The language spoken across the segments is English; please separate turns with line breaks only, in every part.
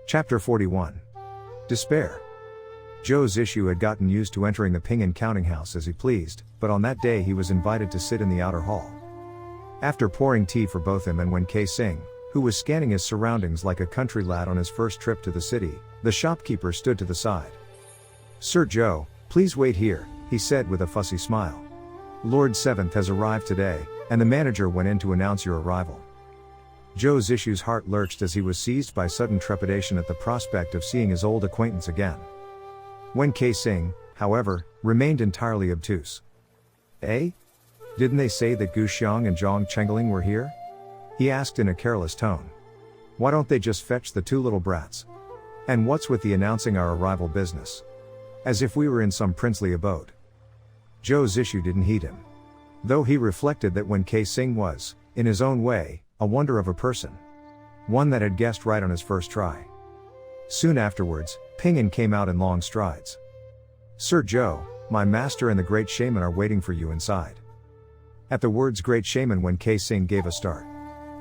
Chapter 41. Despair. Zhou Zishu had gotten used to entering the Ping'an counting house as he pleased, but on that day he was invited to sit in the outer hall. After pouring tea for both him and Wen Kai-sing, who was scanning his surroundings like a country lad on his first trip to the city, the shopkeeper stood to the side. "Sir Zhou, please wait here," he said with a fussy smile. "Lord Seventh has arrived today, and the manager went in to announce your arrival." Zhou Zishu's heart lurched as he was seized by sudden trepidation at the prospect of seeing his old acquaintance again. Wen Kai-sing, however, remained entirely obtuse. "Eh? Didn't they say that Gu Xiang and Zhang Chengling were here?" he asked in a careless tone. "Why don't they just fetch the two little brats? And what's with the announcing our arrival business? As if we were in some princely abode." Zhou Zishu didn't heed him. Though he reflected that Wen Kai-sing was, in his own way, a wonder of a person. One that had guessed right on his first try. Soon afterwards, Ping'an came out in long strides. "Sir Zhou, my master and the great shaman are waiting for you inside." At the words great shaman, Wen Kai-sing gave a start.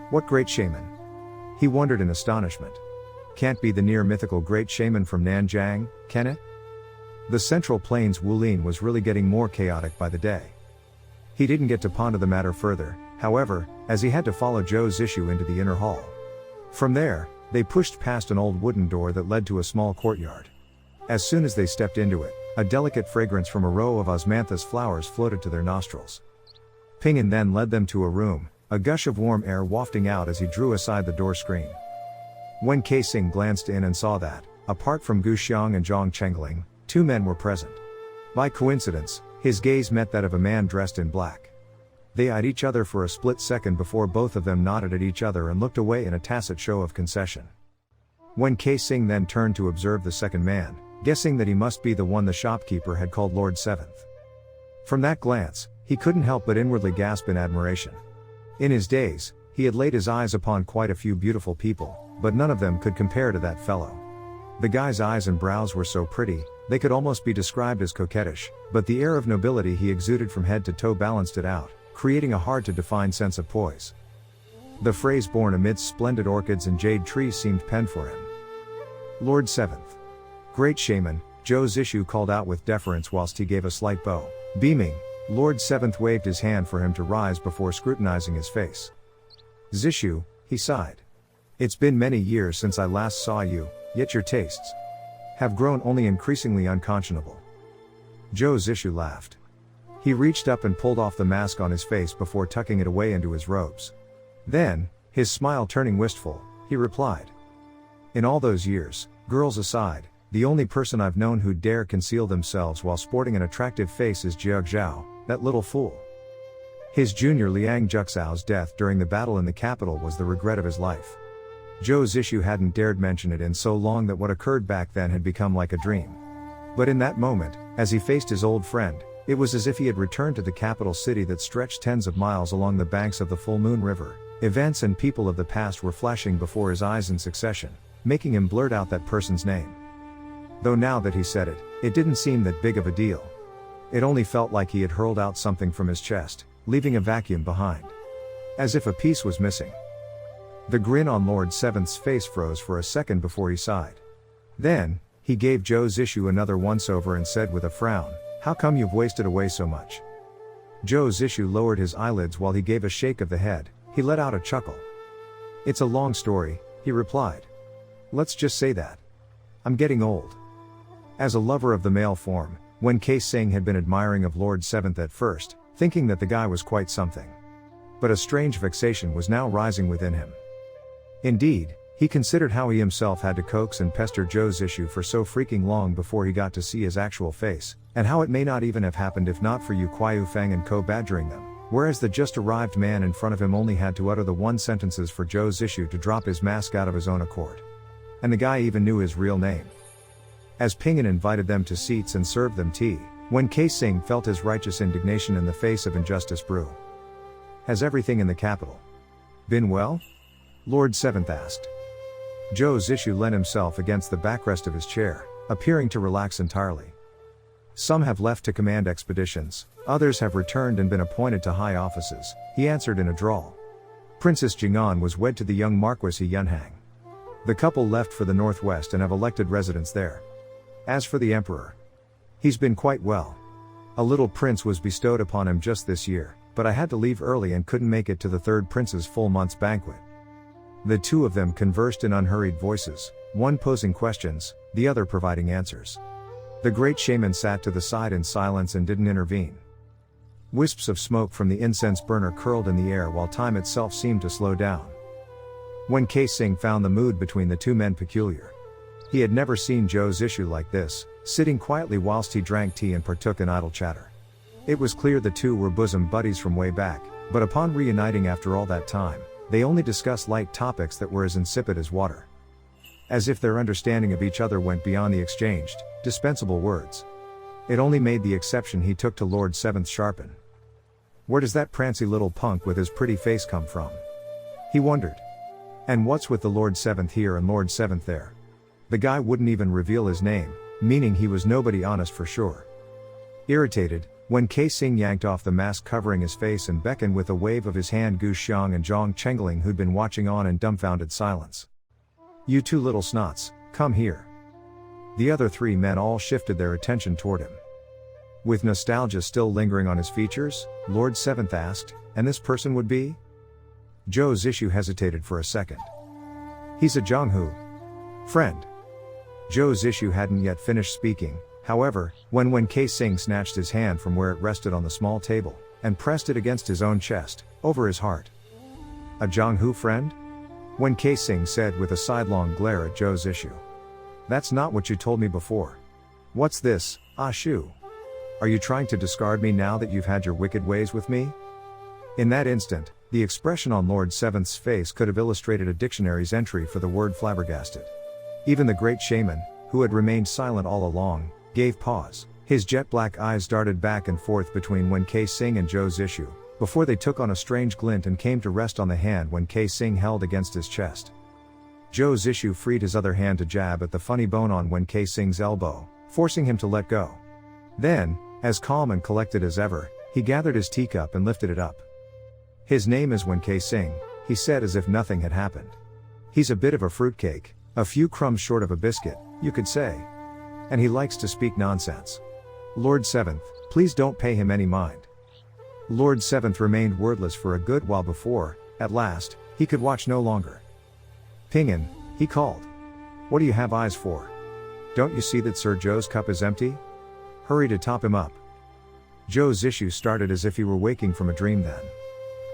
What great shaman? He wondered in astonishment. Can't be the near mythical great shaman from Nanjiang, can it? The Central Plains Wulin was really getting more chaotic by the day. He didn't get to ponder the matter further, however, as he had to follow Zhou Zishu into the inner hall. From there, they pushed past an old wooden door that led to a small courtyard. As soon as they stepped into it, a delicate fragrance from a row of osmanthus flowers floated to their nostrils. Ping'an then led them to a room, a gush of warm air wafting out as he drew aside the door screen. Wen Kai-sing glanced in and saw that, apart from Gu Xiang and Zhang Chengling, two men were present. By coincidence, his gaze met that of a man dressed in black. They eyed each other for a split second before both of them nodded at each other and looked away in a tacit show of concession. Wen Kai-sing then turned to observe the second man, guessing that he must be the one the shopkeeper had called Lord Seventh. From that glance, he couldn't help but inwardly gasp in admiration. In his days, he had laid his eyes upon quite a few beautiful people, but none of them could compare to that fellow. The guy's eyes and brows were so pretty, they could almost be described as coquettish, but the air of nobility he exuded from head to toe balanced it out, creating a hard-to-define sense of poise. The phrase "born amidst splendid orchids and jade trees" seemed penned for him. "Lord Seventh." "Great shaman," Zhou Zishu called out with deference whilst he gave a slight bow. Beaming, Lord Seventh waved his hand for him to rise before scrutinizing his face. "Zishu," he sighed. "It's been many years since I last saw you, yet your tastes have grown only increasingly unconscionable." Zhou Zishu laughed. He reached up and pulled off the mask on his face before tucking it away into his robes. Then, his smile turning wistful, he replied. "In all those years, girls aside, the only person I've known who'd dare conceal themselves while sporting an attractive face is Jiao Zhao, that little fool. His junior Liang Juxiao's death during the battle in the capital was the regret of his life." Zhou Zishu hadn't dared mention it in so long that what occurred back then had become like a dream. But in that moment, as he faced his old friend, it was as if he had returned to the capital city that stretched tens of miles along the banks of the Full Moon River. Events and people of the past were flashing before his eyes in succession, making him blurt out that person's name. Though now that he said it, it didn't seem that big of a deal. It only felt like he had hurled out something from his chest, leaving a vacuum behind. As if a piece was missing. The grin on Lord Seventh's face froze for a second before he sighed. Then, he gave Zhou Zishu another once-over and said with a frown, "How come you've wasted away so much?" Zhou Zishu lowered his eyelids while he gave a shake of the head. He let out a chuckle. "It's a long story," he replied. "Let's just say that I'm getting old." As a lover of the male form, Wen Kai-sing had been admiring of Lord Seventh at first, thinking that the guy was quite something. But a strange vexation was now rising within him. Indeed, he considered how he himself had to coax and pester Zhou Zishu for so freaking long before he got to see his actual face, and how it may not even have happened if not for Yu Fang and co badgering them, whereas the just arrived man in front of him only had to utter the one sentences for Zhou Zishu to drop his mask out of his own accord. And the guy even knew his real name. As Ping'an invited them to seats and served them tea, Wen Kai-sing felt his righteous indignation in the face of injustice brew. "Has everything in the capital been well?" Lord Seventh asked. Zhou Zishu leant himself against the backrest of his chair, appearing to relax entirely. "Some have left to command expeditions, others have returned and been appointed to high offices," he answered in a drawl. Princess Jing'an was wed to the young Marquis He Yunhang. The couple left for the northwest and have elected residence there. As for the emperor, he's been quite well. A little prince was bestowed upon him just this year, but I had to leave early and couldn't make it to the third prince's full month's banquet. The two of them conversed in unhurried voices, one posing questions, the other providing answers. The great shaman sat to the side in silence and didn't intervene. Wisps of smoke from the incense burner curled in the air while time itself seemed to slow down. When Singh found the mood between the two men peculiar. He had never seen Zhou's issue like this, sitting quietly whilst he drank tea and partook in idle chatter. It was clear the two were bosom buddies from way back, but upon reuniting after all that time, they only discussed light topics that were as insipid as water. As if their understanding of each other went beyond the exchanged, dispensable words. It only made the exception he took to Lord Seventh sharpen. Where does that prancy little punk with his pretty face come from? He wondered. And what's with the Lord Seventh here and Lord Seventh there? The guy wouldn't even reveal his name, meaning he was nobody honest for sure. Irritated, when Singh yanked off the mask covering his face and beckoned with a wave of his hand Gu Xiang and Zhang Chengling, who'd been watching on in dumbfounded silence. You two little snots, come here. The other three men all shifted their attention toward him. With nostalgia still lingering on his features, Lord Seventh asked, and this person would be? Zhou's issue hesitated for a second. He's a Zhanghu friend. Zhou's issue hadn't yet finished speaking, however, when Singh snatched his hand from where it rested on the small table, and pressed it against his own chest, over his heart. A Zhanghu friend? When Singh said with a sidelong glare at Zhou's issue. That's not what you told me before. What's this, Ah Shu? Are you trying to discard me now that you've had your wicked ways with me? In that instant, the expression on Lord Seventh's face could have illustrated a dictionary's entry for the word flabbergasted. Even the great shaman, who had remained silent all along, gave pause. His jet-black eyes darted back and forth between Wen Singh and Zhou's issue, before they took on a strange glint and came to rest on the hand Wen Singh held against his chest. Zhou's issue freed his other hand to jab at the funny bone on Wen Singh's elbow, forcing him to let go. Then, as calm and collected as ever, he gathered his teacup and lifted it up. His name is Wen Singh, he said as if nothing had happened. He's a bit of a fruitcake, a few crumbs short of a biscuit, you could say. And he likes to speak nonsense. Lord Seventh, please don't pay him any mind. Lord Seventh remained wordless for a good while before, at last, he could watch no longer. Ping'an, he called. What do you have eyes for? Don't you see that Sir Zhou's cup is empty? Hurry to top him up. Zhou's issue started as if he were waking from a dream then.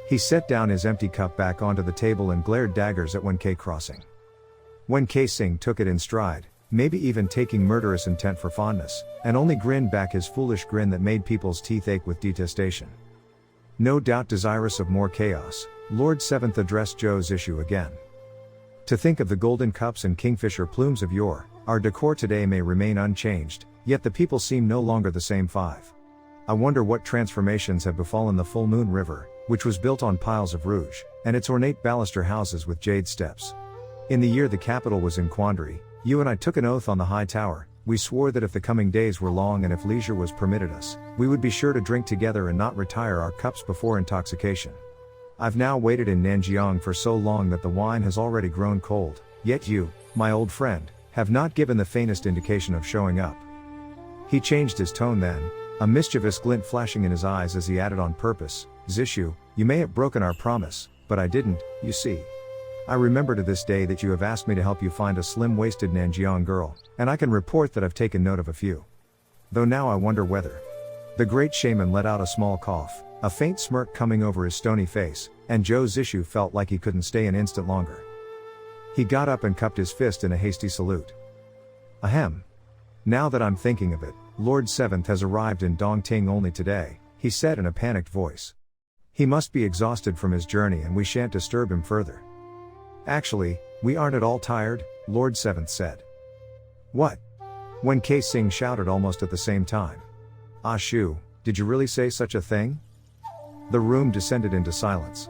He set down his empty cup back onto the table and glared daggers at Wen crossing. Wen Singh took it in stride, maybe even taking murderous intent for fondness, and only grinned back his foolish grin that made people's teeth ache with detestation. No doubt desirous of more chaos, Lord Seventh addressed Zhou's issue again. To think of the golden cups and kingfisher plumes of yore, our decor today may remain unchanged, yet the people seem no longer the same five. I wonder what transformations have befallen the full moon river, which was built on piles of rouge, and its ornate baluster houses with jade steps. In the year the capital was in quandary, you and I took an oath on the high tower. We swore that if the coming days were long and if leisure was permitted us, we would be sure to drink together and not retire our cups before intoxication. I've now waited in Nanjiang for so long that the wine has already grown cold, yet you, my old friend, have not given the faintest indication of showing up. He changed his tone then, a mischievous glint flashing in his eyes as he added on purpose, Zishu, you may have broken our promise, but I didn't, you see. I remember to this day that you have asked me to help you find a slim-waisted Nanjiang girl, and I can report that I've taken note of a few. Though now I wonder whether. The great shaman let out a small cough, a faint smirk coming over his stony face, and Zhou's issue felt like he couldn't stay an instant longer. He got up and cupped his fist in a hasty salute. Ahem. Now that I'm thinking of it, Lord Seventh has arrived in Dongting only today, he said in a panicked voice. He must be exhausted from his journey and we shan't disturb him further. Actually, we aren't at all tired, Lord Seventh said. What? Wen Singh shouted almost at the same time. Ah Shu, did you really say such a thing? The room descended into silence.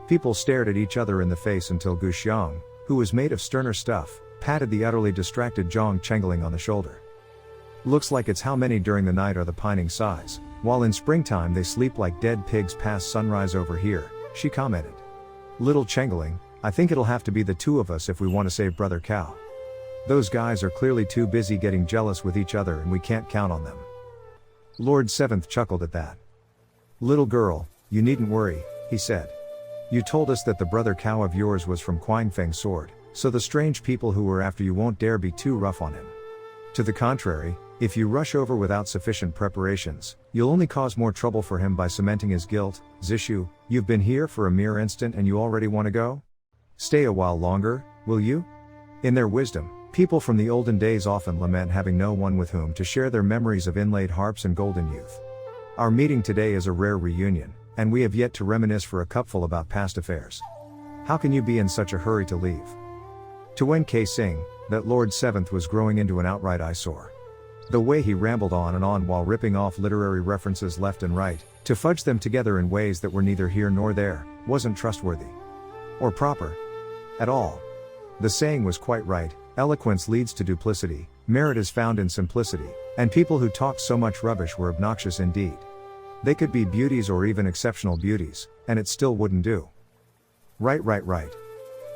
People stared at each other in the face until Gu Xiang, who was made of sterner stuff, patted the utterly distracted Zhang Chengling on the shoulder. Looks like it's how many during the night are the pining size, while in springtime they sleep like dead pigs past sunrise over here, she commented. Little Chengling, I think it'll have to be the two of us if we want to save Brother Cow. Those guys are clearly too busy getting jealous with each other and we can't count on them. Lord Seventh chuckled at that. Little girl, you needn't worry, he said. You told us that the Brother Cow of yours was from Quinfeng's sword, so the strange people who were after you won't dare be too rough on him. To the contrary, if you rush over without sufficient preparations, you'll only cause more trouble for him by cementing his guilt. Zishu, you've been here for a mere instant and you already want to go? Stay a while longer, will you? In their wisdom, people from the olden days often lament having no one with whom to share their memories of inlaid harps and golden youth. Our meeting today is a rare reunion, and we have yet to reminisce for a cupful about past affairs. How can you be in such a hurry to leave? To Wen K. Sing, that Lord Seventh was growing into an outright eyesore. The way he rambled on and on while ripping off literary references left and right, to fudge them together in ways that were neither here nor there, wasn't trustworthy. Or proper. At all. The saying was quite right, eloquence leads to duplicity, merit is found in simplicity, and people who talked so much rubbish were obnoxious indeed. They could be beauties or even exceptional beauties, and it still wouldn't do. Right.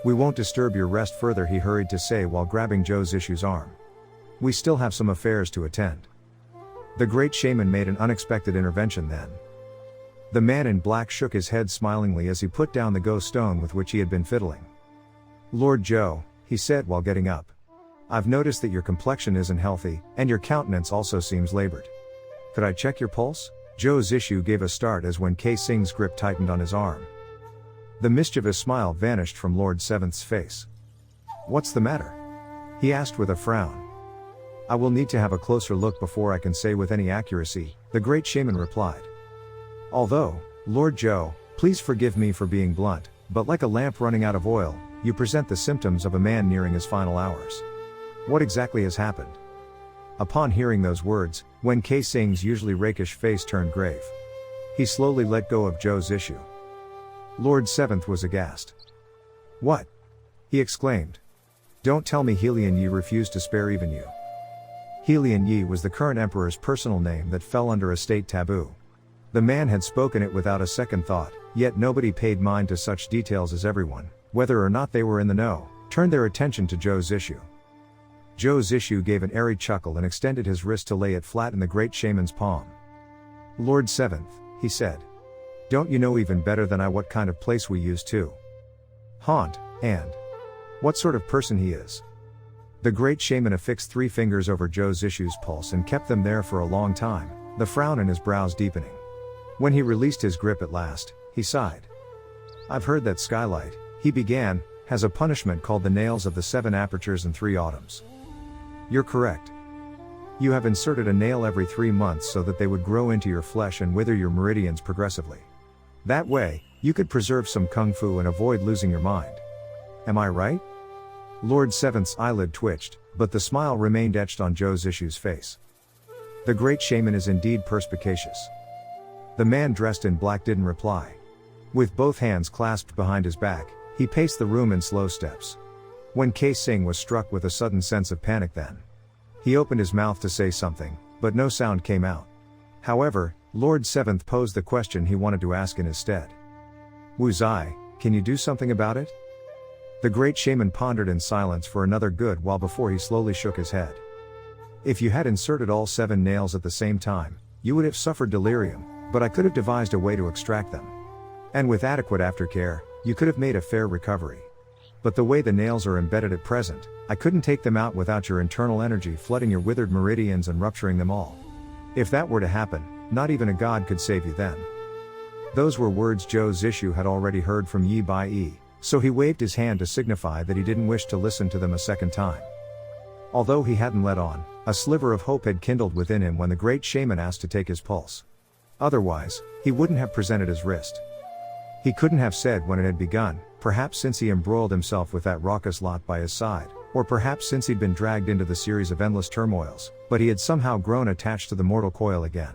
We won't disturb your rest further, he hurried to say while grabbing Zhou Zishu's arm. We still have some affairs to attend. The great shaman made an unexpected intervention then. The man in black shook his head smilingly as he put down the ghost stone with which he had been fiddling. Lord Zhou, he said while getting up. I've noticed that your complexion isn't healthy, and your countenance also seems labored. Could I check your pulse? Zhou Zishu gave a start as Wen K. Sing's grip tightened on his arm. The mischievous smile vanished from Lord Seventh's face. What's the matter? He asked with a frown. I will need to have a closer look before I can say with any accuracy, the great shaman replied. Although, Lord Zhou, please forgive me for being blunt, but like a lamp running out of oil, you present the symptoms of a man nearing his final hours. What exactly has happened? Upon hearing those words, Wen K. Sing's usually rakish face turned grave. He slowly let go of Zhou Zishu. Lord Seventh was aghast. What? He exclaimed. Don't tell me Helian Yi refused to spare even you. Helian Yi was the current emperor's personal name that fell under a state taboo. The man had spoken it without a second thought, yet nobody paid mind to such details as everyone, whether or not they were in the know, turned their attention to Zhou Zishu. Zhou Zishu gave an airy chuckle and extended his wrist to lay it flat in the great shaman's palm. Lord Seventh, he said. Don't you know even better than I what kind of place we used to haunt, and what sort of person he is? The great shaman affixed 3 fingers over Zhou Zishu's pulse and kept them there for a long time, the frown in his brows deepening. When he released his grip at last, he sighed. I've heard that Skylight, he began, has a punishment called the nails of the 7 apertures and 3 autumns. You're correct. You have inserted a nail every 3 months so that they would grow into your flesh and wither your meridians progressively. That way, you could preserve some kung fu and avoid losing your mind. Am I right? Lord Seventh's eyelid twitched, but the smile remained etched on Zhou Zishu's face. The great shaman is indeed perspicacious. The man dressed in black didn't reply. With both hands clasped behind his back, he paced the room in slow steps. Wen K. Sing was struck with a sudden sense of panic then. He opened his mouth to say something, but no sound came out. However, Lord Seventh posed the question he wanted to ask in his stead. Wu Zai, can you do something about it? The great shaman pondered in silence for another good while before he slowly shook his head. If you had inserted all 7 nails at the same time, you would have suffered delirium, but I could have devised a way to extract them. And with adequate aftercare, you could have made a fair recovery. But the way the nails are embedded at present, I couldn't take them out without your internal energy flooding your withered meridians and rupturing them all. If that were to happen, not even a god could save you then. Those were words Zhou Zishu had already heard from Yi Bai Yi, so he waved his hand to signify that he didn't wish to listen to them a second time. Although he hadn't let on, a sliver of hope had kindled within him when the great shaman asked to take his pulse. Otherwise, he wouldn't have presented his wrist. He couldn't have said when it had begun, perhaps since he embroiled himself with that raucous lot by his side, or perhaps since he'd been dragged into the series of endless turmoils, but he had somehow grown attached to the mortal coil again.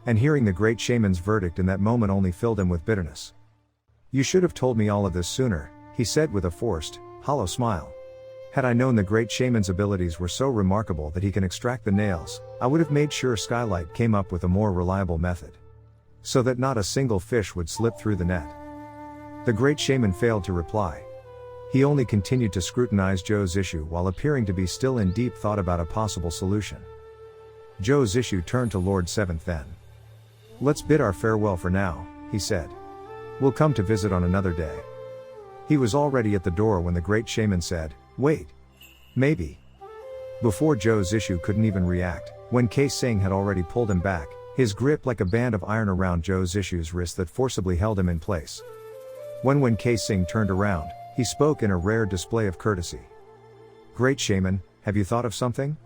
And hearing the great shaman's verdict in that moment only filled him with bitterness. You should have told me all of this sooner, he said with a forced, hollow smile. Had I known the great shaman's abilities were so remarkable that he can extract the nails, I would have made sure Skylight came up with a more reliable method. So that not a single fish would slip through the net. The great shaman failed to reply. He only continued to scrutinize Zhou's issue while appearing to be still in deep thought about a possible solution. Zhou's issue turned to Lord Seventh then. "Let's bid our farewell for now," he said. "We'll come to visit on another day." He was already at the door when the great shaman said, "Wait. Maybe." Before Zhou's issue couldn't even react, Wen Sing had already pulled him back, his grip like a band of iron around Zhou's issue's wrist that forcibly held him in place. When Wen Sing turned around, he spoke in a rare display of courtesy. "Great shaman, have you thought of something?"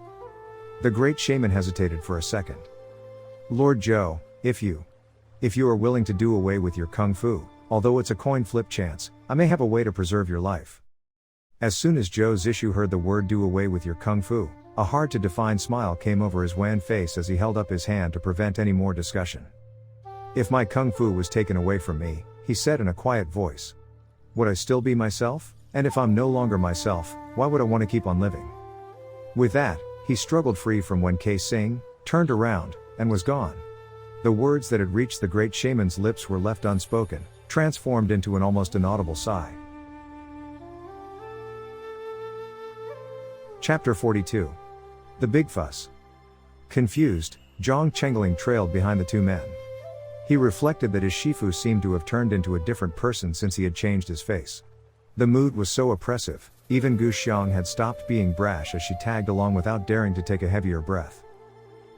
The great shaman hesitated for a second. "Lord Zhou, if you are willing to do away with your kung fu, although it's a coin flip chance, I may have a way to preserve your life." As soon as Zhou's issue heard the word "do away with your kung fu," a hard to define smile came over his wan face as he held up his hand to prevent any more discussion. "If my kung fu was taken away from me," he said in a quiet voice, "would I still be myself? And if I'm no longer myself, why would I want to keep on living?" With that, he struggled free from Wen Sing, turned around, and was gone. The words that had reached the great shaman's lips were left unspoken, transformed into an almost inaudible sigh. Chapter 42. The Big Fuss. Confused, Zhang Chengling trailed behind the two men. He reflected that his Shifu seemed to have turned into a different person since he had changed his face. The mood was so oppressive, even Gu Xiang had stopped being brash as she tagged along without daring to take a heavier breath.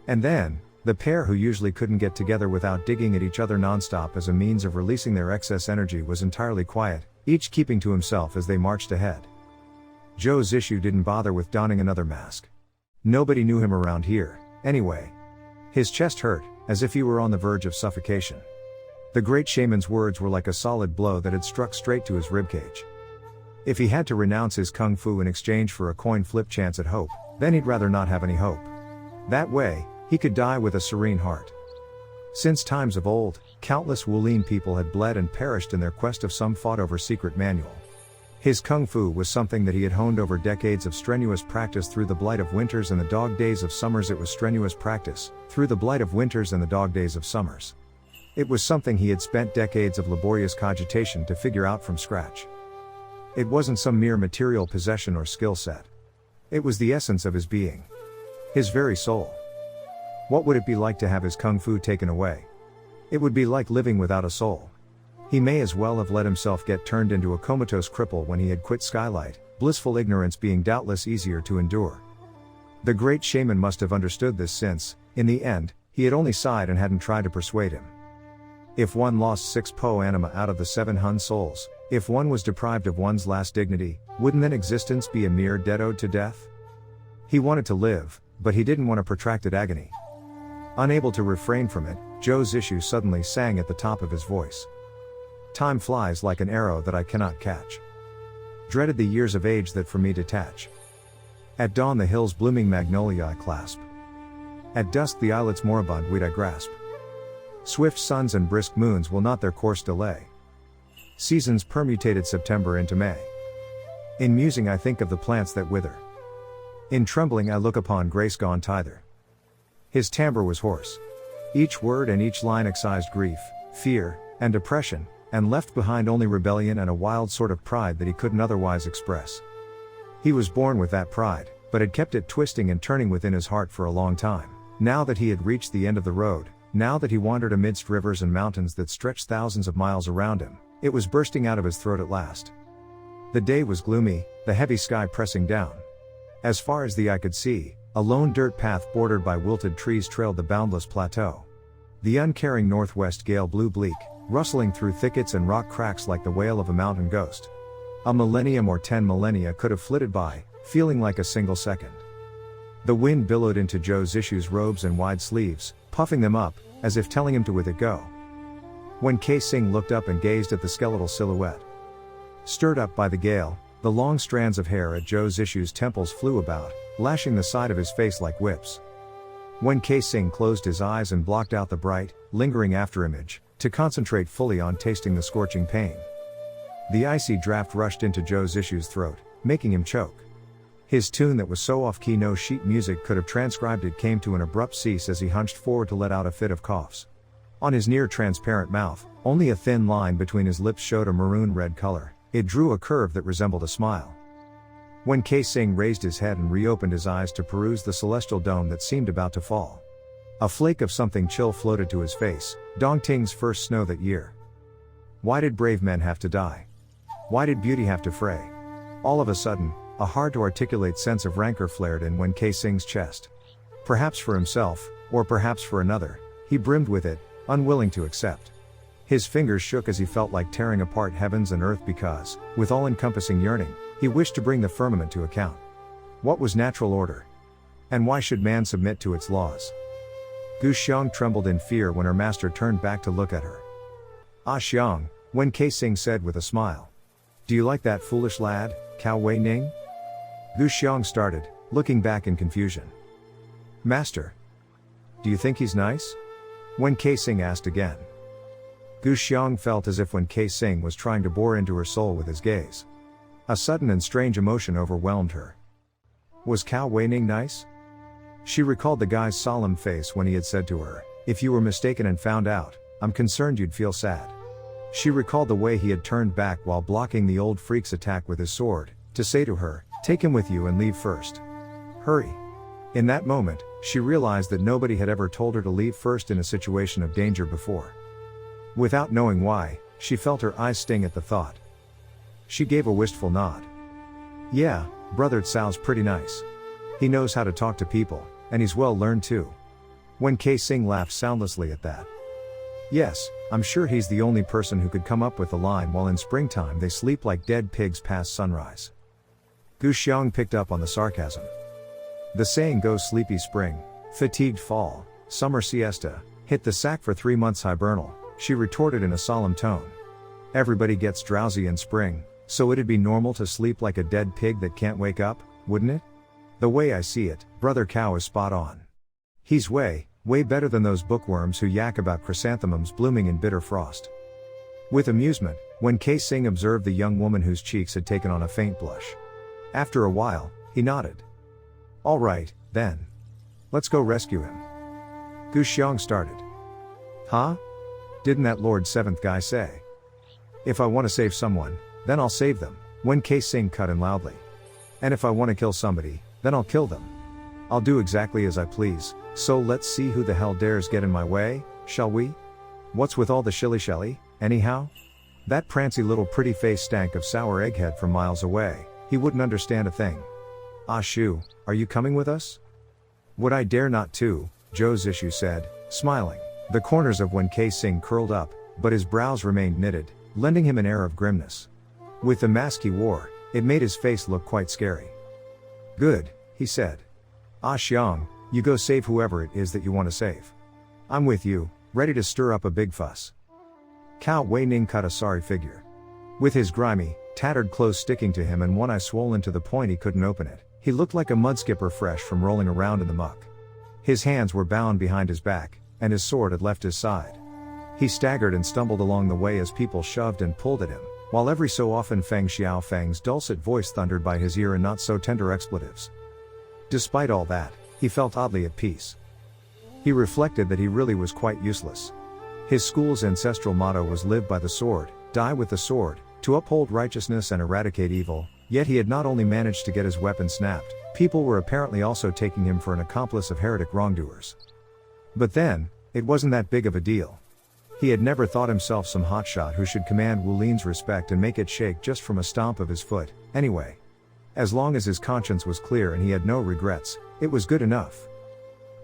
And then, the pair who usually couldn't get together without digging at each other nonstop as a means of releasing their excess energy was entirely quiet, each keeping to himself as they marched ahead. Zhou's issue didn't bother with donning another mask. Nobody knew him around here, anyway. His chest hurt, as if he were on the verge of suffocation. The great shaman's words were like a solid blow that had struck straight to his ribcage. If he had to renounce his kung fu in exchange for a coin flip chance at hope, then he'd rather not have any hope. That way, he could die with a serene heart. Since times of old, countless Wulin people had bled and perished in their quest of some fought-over secret manual. His kung fu was something that he had honed over decades of strenuous practice through the blight of winters and the dog days of summers. It was strenuous practice, through the blight of winters and the dog days of summers. It was something he had spent decades of laborious cogitation to figure out from scratch. It wasn't some mere material possession or skill set. It was the essence of his being. His very soul. What would it be like to have his kung fu taken away? It would be like living without a soul. He may as well have let himself get turned into a comatose cripple when he had quit Skylight, blissful ignorance being doubtless easier to endure. The great shaman must have understood this since, in the end, he had only sighed and hadn't tried to persuade him. If one lost 6 po anima out of the 7 Hun souls, if one was deprived of one's last dignity, wouldn't then existence be a mere debt owed to death? He wanted to live, but he didn't want a protracted agony. Unable to refrain from it, Zhou's issue suddenly sang at the top of his voice. "Time flies like an arrow that I cannot catch. Dreaded the years of age that from me detach. At dawn the hills blooming magnolia I clasp. At dusk the islets moribund weed I grasp. Swift suns and brisk moons will not their course delay. Seasons permutated September into May. In musing I think of the plants that wither. In trembling I look upon grace gone thither." His timbre was hoarse. Each word and each line excised grief, fear, and depression, and left behind only rebellion and a wild sort of pride that he couldn't otherwise express. He was born with that pride, but had kept it twisting and turning within his heart for a long time. Now that he had reached the end of the road, now that he wandered amidst rivers and mountains that stretched thousands of miles around him, it was bursting out of his throat at last. The day was gloomy, the heavy sky pressing down. As far as the eye could see, a lone dirt path bordered by wilted trees trailed the boundless plateau. The uncaring northwest gale blew bleak, rustling through thickets and rock cracks like the wail of a mountain ghost. A millennium or 10 millennia could have flitted by, feeling like a single second. The wind billowed into Zhou's issue's robes and wide sleeves, puffing them up, as if telling him to with it go. When Sing looked up and gazed at the skeletal silhouette. Stirred up by the gale, the long strands of hair at Zhou's issue's temples flew about, lashing the side of his face like whips. When Sing closed his eyes and blocked out the bright, lingering afterimage, to concentrate fully on tasting the scorching pain. The icy draft rushed into Zhou's issue's throat, making him choke. His tune that was so off-key no sheet music could have transcribed it came to an abrupt cease as he hunched forward to let out a fit of coughs. On his near-transparent mouth, Only a thin line between his lips showed a maroon-red color. It drew a curve that resembled a smile. When K-Sing raised his head and reopened his eyes to peruse the celestial dome that seemed about to fall. A flake of something chill floated to his face, Dongting's first snow that year. Why did brave men have to die? Why did beauty have to fray? All of a sudden, a hard-to-articulate sense of rancor flared in Wen K-Sing's chest. Perhaps for himself, or perhaps for another, he brimmed with it, unwilling to accept. His fingers shook as he felt like tearing apart heavens and earth because, with all-encompassing yearning, he wished to bring the firmament to account. What was natural order? And why should man submit to its laws? Gu Xiang trembled in fear when her master turned back to look at her. Ah Xiang, Wen K-Sing said with a smile. Do you like that foolish lad, Cao Wei Ning? Gu Xiang started, looking back in confusion. Master. Do you think he's nice? Wen K-Sing asked again. Gu Xiang felt as if Wen K-Sing was trying to bore into her soul with his gaze. A sudden and strange emotion overwhelmed her. Was Cao Wei Ning nice? She recalled the guy's solemn face when he had said to her, if you were mistaken and found out, I'm concerned you'd feel sad. She recalled the way he had turned back while blocking the old freak's attack with his sword, to say to her, take him with you and leave first. Hurry. In that moment, she realized that nobody had ever told her to leave first in a situation of danger before. Without knowing why, she felt her eyes sting at the thought. She gave a wistful nod. Yeah, Brother Cao's pretty nice. He knows how to talk to people, and he's well learned too. Wen K-Sing laughed soundlessly at that. Yes, I'm sure he's the only person who could come up with the line while in springtime they sleep like dead pigs past sunrise. Gu Xiang picked up on the sarcasm. The saying goes sleepy spring, fatigued fall, summer siesta, hit the sack for 3 months hibernal, she retorted in a solemn tone. Everybody gets drowsy in spring, so it'd be normal to sleep like a dead pig that can't wake up, wouldn't it? The way I see it, Brother Cao is spot on. He's way better than those bookworms who yak about chrysanthemums blooming in bitter frost. With amusement, Wen K-Sing observed the young woman whose cheeks had taken on a faint blush. After a while, he nodded. All right, then. Let's go rescue him. Gu Xiang started. Huh? Didn't that Lord Seventh guy say? If I want to save someone, then I'll save them, Wen K-Sing cut in loudly. And if I want to kill somebody, then I'll kill them. I'll do exactly as I please, so let's see who the hell dares get in my way, shall we? What's with all the shilly-shelly, anyhow? That prancy little pretty face stank of sour egghead from miles away, he wouldn't understand a thing. Ah Shu, are you coming with us? Would I dare not to, Zhou Zishu said, smiling. The corners of Wen K-Sing curled up, but his brows remained knitted, lending him an air of grimness. With the mask he wore, it made his face look quite scary. Good, he said. Ah Xiang, you go save whoever it is that you want to save. I'm with you, ready to stir up a big fuss. Cao Wei Ning cut a sorry figure. With his grimy, tattered clothes sticking to him and one eye swollen to the point he couldn't open it, he looked like a mudskipper fresh from rolling around in the muck. His hands were bound behind his back, and his sword had left his side. He staggered and stumbled along the way as people shoved and pulled at him, while every so often Feng Xiaofeng's dulcet voice thundered by his ear in not so tender expletives. Despite all that, he felt oddly at peace. He reflected that he really was quite useless. His school's ancestral motto was live by the sword, die with the sword, to uphold righteousness and eradicate evil, yet he had not only managed to get his weapon snapped, people were apparently also taking him for an accomplice of heretic wrongdoers. But then, it wasn't that big of a deal. He had never thought himself some hotshot who should command Wu Lin's respect and make it shake just from a stomp of his foot, anyway. As long as his conscience was clear and he had no regrets, it was good enough.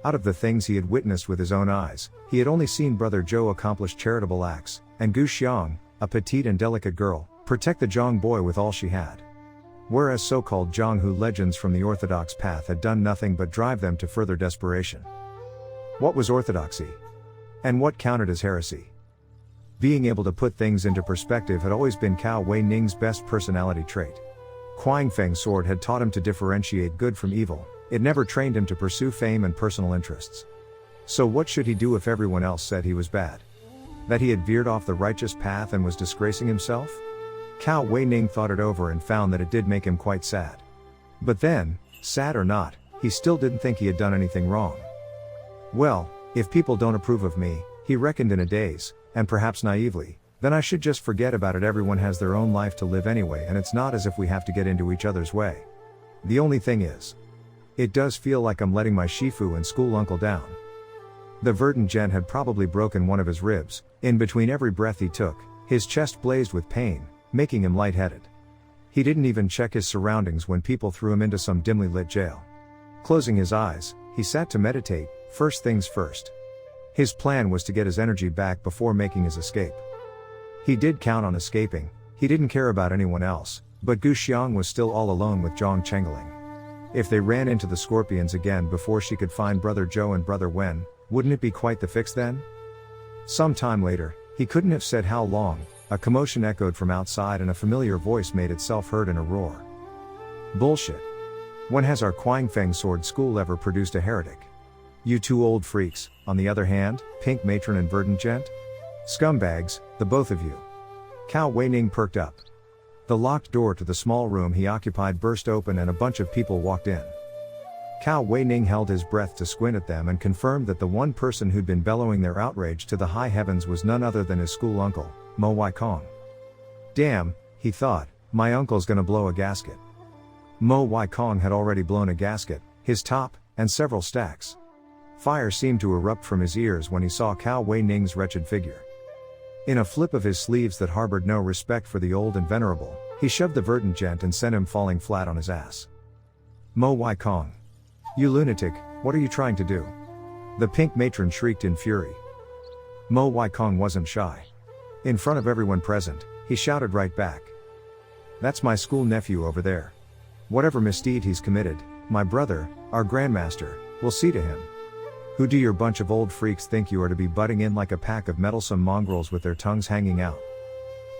Out of the things he had witnessed with his own eyes, he had only seen Brother Zhou accomplish charitable acts, and Gu Xiang, a petite and delicate girl, protect the Zhang boy with all she had. Whereas so-called Zhanghu legends from the orthodox path had done nothing but drive them to further desperation. What was orthodoxy? And what counted as heresy? Being able to put things into perspective had always been Cao Wei Ning's best personality trait. Kuang Feng's sword had taught him to differentiate good from evil, it never trained him to pursue fame and personal interests. So what should he do if everyone else said he was bad? That he had veered off the righteous path and was disgracing himself? Cao Wei Ning thought it over and found that it did make him quite sad. But then, sad or not, he still didn't think he had done anything wrong. Well, if people don't approve of me, he reckoned in a daze, and perhaps naively, then I should just forget about it. Everyone has their own life to live anyway, and it's not as if we have to get into each other's way. The only thing is, it does feel like I'm letting my Shifu and school uncle down. The verdant gent had probably broken one of his ribs. In between every breath he took, his chest blazed with pain, making him lightheaded. He didn't even check his surroundings when people threw him into some dimly lit jail. Closing his eyes, he sat to meditate. First things first. His plan was to get his energy back before making his escape. He did count on escaping. He didn't care about anyone else, but Gu Xiang was still all alone with Zhang Chengling. If they ran into the scorpions again before she could find Brother Zhou and Brother Wen, wouldn't it be quite the fix then? Some time later, he couldn't have said how long, a commotion echoed from outside and a familiar voice made itself heard in a roar. Bullshit. When has our Quanfeng sword school ever produced a heretic? You two old freaks, on the other hand, Pink Matron and Verdant Gent? Scumbags, the both of you. Cao Weining perked up. The locked door to the small room he occupied burst open and a bunch of people walked in. Cao Weining held his breath to squint at them and confirmed that the one person who'd been bellowing their outrage to the high heavens was none other than his school uncle, Mo Waikong. Damn, he thought, my uncle's gonna blow a gasket. Mo Waikong had already blown a gasket, his top, and several stacks. Fire seemed to erupt from his ears when he saw Cao Weining's wretched figure. In a flip of his sleeves that harbored no respect for the old and venerable, he shoved the verdant gent and sent him falling flat on his ass. Mo Waikong. You lunatic, what are you trying to do? The pink matron shrieked in fury. Mo Waikong wasn't shy. In front of everyone present, he shouted right back. That's my school nephew over there. Whatever misdeed he's committed, my brother, our grandmaster, will see to him. Who do your bunch of old freaks think you are to be butting in like a pack of meddlesome mongrels with their tongues hanging out?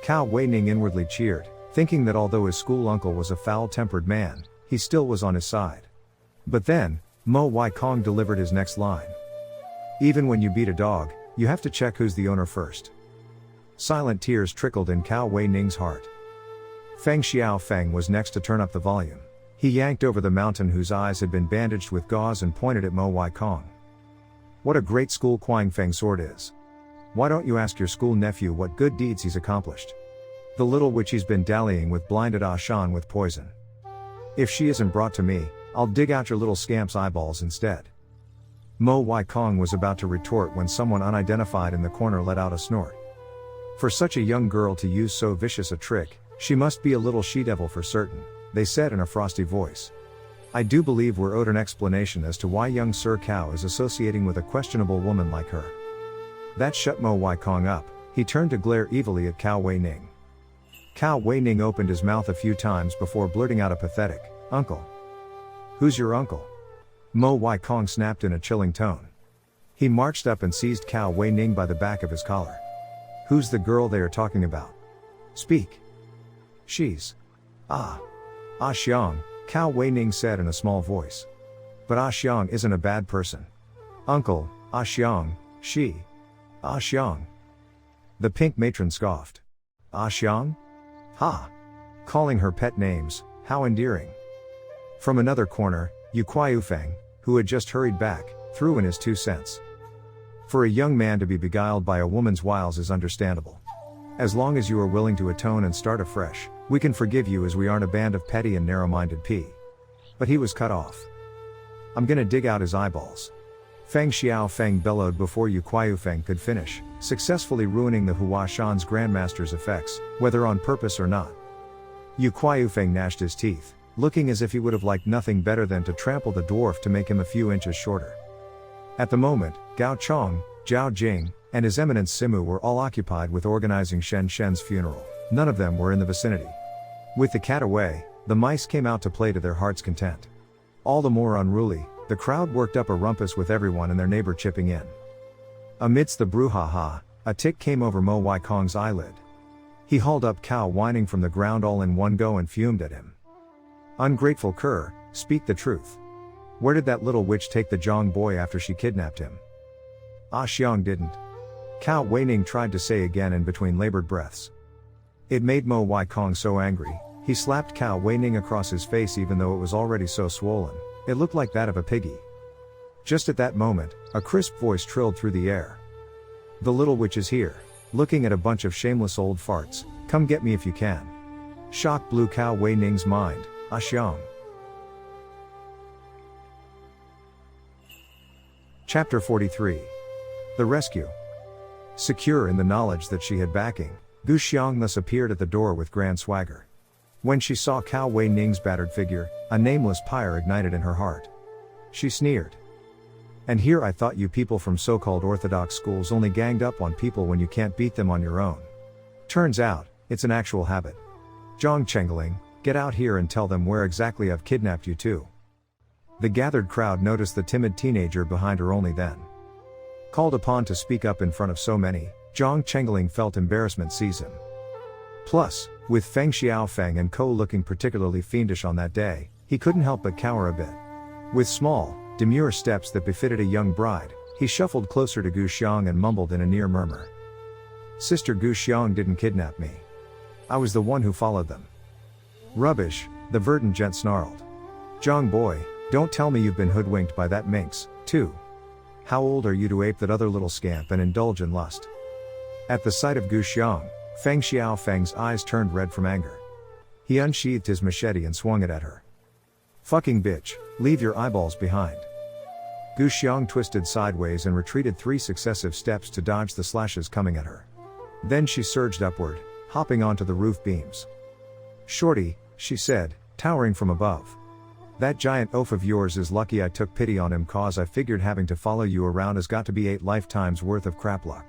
Cao Weining inwardly cheered, thinking that although his school uncle was a foul-tempered man, he still was on his side. But then, Mo Waikong delivered his next line. Even when you beat a dog, you have to check who's the owner first. Silent tears trickled in Cao Weining's heart. Feng Xiaofeng was next to turn up the volume. He yanked over the mountain whose eyes had been bandaged with gauze and pointed at Mo Waikong. What a great school Quanfeng sword is. Why don't you ask your school nephew what good deeds he's accomplished? The little witch he's been dallying with blinded Ah Shan with poison. If she isn't brought to me, I'll dig out your little scamp's eyeballs instead. Mo Waikong was about to retort when someone unidentified in the corner let out a snort. For such a young girl to use so vicious a trick, she must be a little she-devil for certain, they said in a frosty voice. I do believe we're owed an explanation as to why young Sir Cao is associating with a questionable woman like her. That shut Mo Waikong up. He turned to glare evilly at Cao Weining. Cao Weining opened his mouth a few times before blurting out a pathetic, "Uncle." Who's your uncle? Mo Waikong snapped in a chilling tone. He marched up and seized Cao Weining by the back of his collar. Who's the girl they are talking about? Speak. She's. Ah Xiang, Cao Weining said in a small voice. But Ah Xiang isn't a bad person. Uncle, Ah Xiang, she. Ah Xiang. The pink matron scoffed. Ah Xiang? Ha! Calling her pet names, how endearing. From another corner, Yu Kuaifeng, who had just hurried back, threw in his 2 cents. For a young man to be beguiled by a woman's wiles is understandable. As long as you are willing to atone and start afresh, we can forgive you, as we aren't a band of petty and narrow-minded But he was cut off. I'm gonna dig out his eyeballs. Feng Xiaofeng bellowed before Yu Kuaifeng could finish, successfully ruining the Hua Shan's grandmaster's effects, whether on purpose or not. Yu Kuaifeng gnashed his teeth, looking as if he would have liked nothing better than to trample the dwarf to make him a few inches shorter. At the moment, Gao Chong, Zhao Jing, and His Eminence Simu were all occupied with organizing Shen Shen's funeral. None of them were in the vicinity. With the cat away, the mice came out to play to their heart's content. All the more unruly, the crowd worked up a rumpus with everyone and their neighbor chipping in. Amidst the brouhaha, a tick came over Mo Waikong's eyelid. He hauled up Cao Weining from the ground all in one go and fumed at him. Ungrateful cur, speak the truth. Where did that little witch take the Zhang boy after she kidnapped him? Ah Xiang didn't. Cao Weining tried to say again in between labored breaths. It made Mo Waikong so angry, he slapped Cao Weining across his face even though it was already so swollen, it looked like that of a piggy. Just at that moment, a crisp voice trilled through the air. The little witch is here. Looking at a bunch of shameless old farts, come get me if you can. Shock blew Cao Wei Ning's mind, Xiang. Chapter 43. The Rescue. Secure in the knowledge that she had backing, Gu Xiang thus appeared at the door with grand swagger. When she saw Cao Wei Ning's battered figure, a nameless pyre ignited in her heart. She sneered. And here I thought you people from so-called orthodox schools only ganged up on people when you can't beat them on your own. Turns out, it's an actual habit. Zhang Chengling, get out here and tell them where exactly I've kidnapped you to. The gathered crowd noticed the timid teenager behind her only then. Called upon to speak up in front of so many, Zhang Chengling felt embarrassment seize him. Plus, with Feng Xiaofeng and Co looking particularly fiendish on that day, he couldn't help but cower a bit. With small, demure steps that befitted a young bride, he shuffled closer to Gu Xiang and mumbled in a near murmur. Sister Gu Xiang didn't kidnap me. I was the one who followed them. Rubbish, the verdant gent snarled. Zhang boy, don't tell me you've been hoodwinked by that minx, too. How old are you to ape that other little scamp and indulge in lust? At the sight of Gu Xiang, Feng Xiaofeng's eyes turned red from anger. He unsheathed his machete and swung it at her. Fucking bitch, leave your eyeballs behind. Gu Xiang twisted sideways and retreated 3 successive steps to dodge the slashes coming at her. Then she surged upward, hopping onto the roof beams. Shorty, she said, towering from above. That giant oaf of yours is lucky I took pity on him cause I figured having to follow you around has got to be 8 lifetimes worth of crap luck.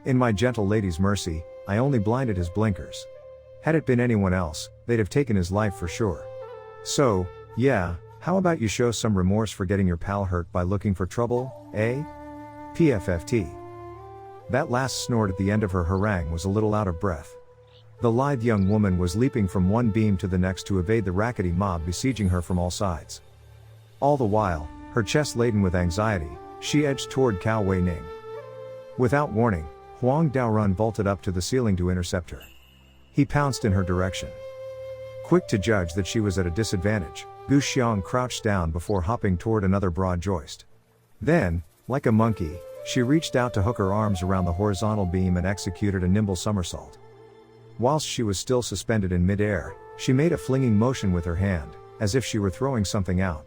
In my gentle lady's mercy, I only blinded his blinkers. Had it been anyone else, they'd have taken his life for sure. So, yeah, how about you show some remorse for getting your pal hurt by looking for trouble, eh? PFFT. That last snort at the end of her harangue was a little out of breath. The lithe young woman was leaping from one beam to the next to evade the rackety mob besieging her from all sides. All the while, her chest laden with anxiety, she edged toward Cao Wei Ning. Without warning, Huang Daorun vaulted up to the ceiling to intercept her. He pounced in her direction. Quick to judge that she was at a disadvantage, Gu Xiang crouched down before hopping toward another broad joist. Then, like a monkey, she reached out to hook her arms around the horizontal beam and executed a nimble somersault. Whilst she was still suspended in mid-air, she made a flinging motion with her hand, as if she were throwing something out.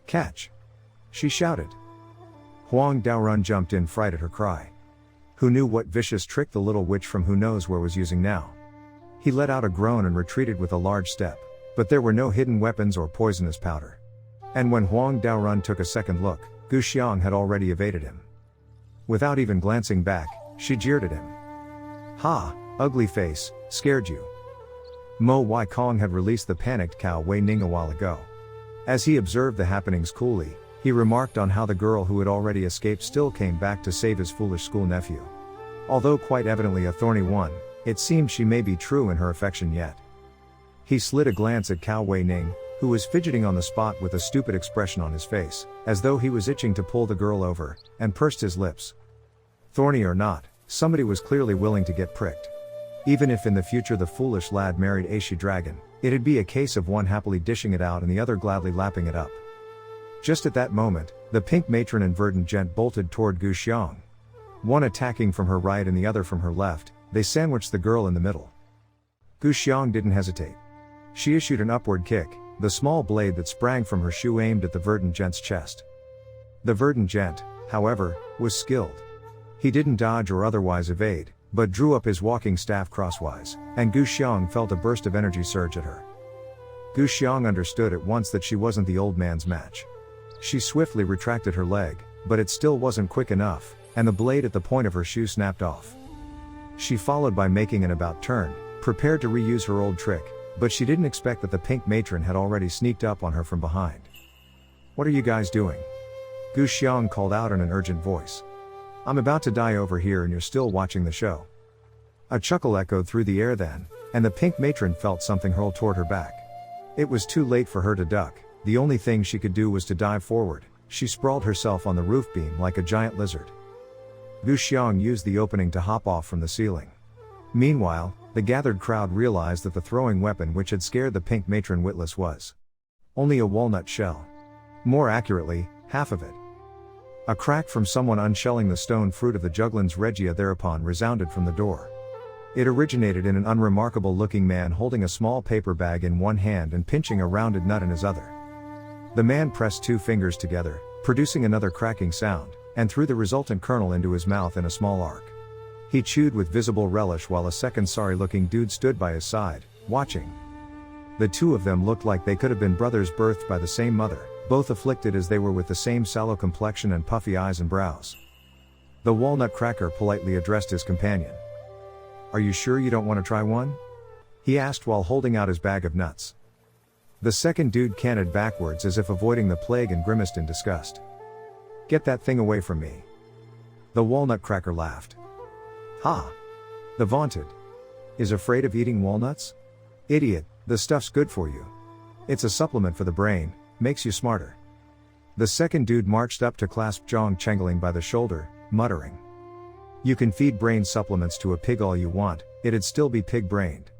Catch! She shouted. Huang Daorun jumped in fright at her cry. Who knew what vicious trick the little witch from who knows where was using now? He let out a groan and retreated with a large step, but there were no hidden weapons or poisonous powder. And when Huang Daorun took a second look, Gu Xiang had already evaded him. Without even glancing back, she jeered at him. Ha, ugly face, scared you. Mo Wai Kong had released the panicked Cao Wei Ning a while ago. As he observed the happenings coolly, he remarked on how the girl who had already escaped still came back to save his foolish school nephew. Although quite evidently a thorny one, it seemed she may be true in her affection yet. He slid a glance at Cao Wei Ning, who was fidgeting on the spot with a stupid expression on his face, as though he was itching to pull the girl over, and pursed his lips. Thorny or not, somebody was clearly willing to get pricked. Even if in the future the foolish lad married a she-dragon, it'd be a case of one happily dishing it out and the other gladly lapping it up. Just at that moment, the pink matron and verdant gent bolted toward Gu Xiang. One attacking from her right and the other from her left, they sandwiched the girl in the middle. Gu Xiang didn't hesitate. She issued an upward kick, the small blade that sprang from her shoe aimed at the verdant gent's chest. The verdant gent, however, was skilled. He didn't dodge or otherwise evade, but drew up his walking staff crosswise, and Gu Xiang felt a burst of energy surge at her. Gu Xiang understood at once that she wasn't the old man's match. She swiftly retracted her leg, but it still wasn't quick enough, and the blade at the point of her shoe snapped off. She followed by making an about turn, prepared to reuse her old trick, but she didn't expect that the pink matron had already sneaked up on her from behind. What are you guys doing? Gu Xiang called out in an urgent voice. I'm about to die over here and you're still watching the show. A chuckle echoed through the air then, and the pink matron felt something hurl toward her back. It was too late for her to duck, the only thing she could do was to dive forward. She sprawled herself on the roof beam like a giant lizard. Gu Xiang used the opening to hop off from the ceiling. Meanwhile, the gathered crowd realized that the throwing weapon which had scared the pink matron witless was only a walnut shell. More accurately, half of it. A crack from someone unshelling the stone fruit of the Juglans Regia thereupon resounded from the door. It originated in an unremarkable looking man holding a small paper bag in one hand and pinching a rounded nut in his other. The man pressed 2 fingers together, producing another cracking sound, and threw the resultant kernel into his mouth in a small arc. He chewed with visible relish while a second sorry-looking dude stood by his side, watching. The two of them looked like they could have been brothers birthed by the same mother, both afflicted as they were with the same sallow complexion and puffy eyes and brows. The walnut cracker politely addressed his companion. "Are you sure you don't want to try one?" he asked while holding out his bag of nuts. The second dude canted backwards as if avoiding the plague and grimaced in disgust. "Get that thing away from me." The walnut cracker laughed. "Ha! The vaunted. Is afraid of eating walnuts? Idiot, the stuff's good for you. It's a supplement for the brain, makes you smarter." The second dude marched up to clasp Zhang Chengling by the shoulder, muttering. "You can feed brain supplements to a pig all you want, it'd still be pig-brained."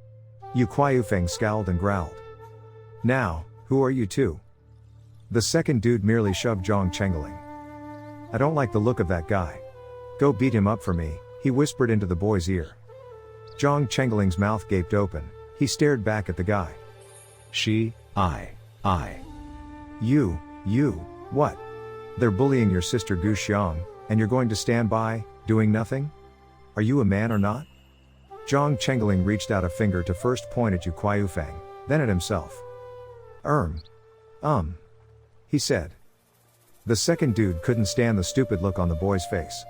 Yu Qiufeng scowled and growled. "Now, who are you two?" The second dude merely shoved Zhang Chengling. "I don't like the look of that guy. Go beat him up for me," he whispered into the boy's ear. Zhang Chengling's mouth gaped open, he stared back at the guy. I. You, what? They're bullying your sister Gu Xiang, and you're going to stand by, doing nothing? Are you a man or not? Zhang Chengling reached out a finger to first point at Yu Qiufeng, then at himself. He said. The second dude couldn't stand the stupid look on the boy's face.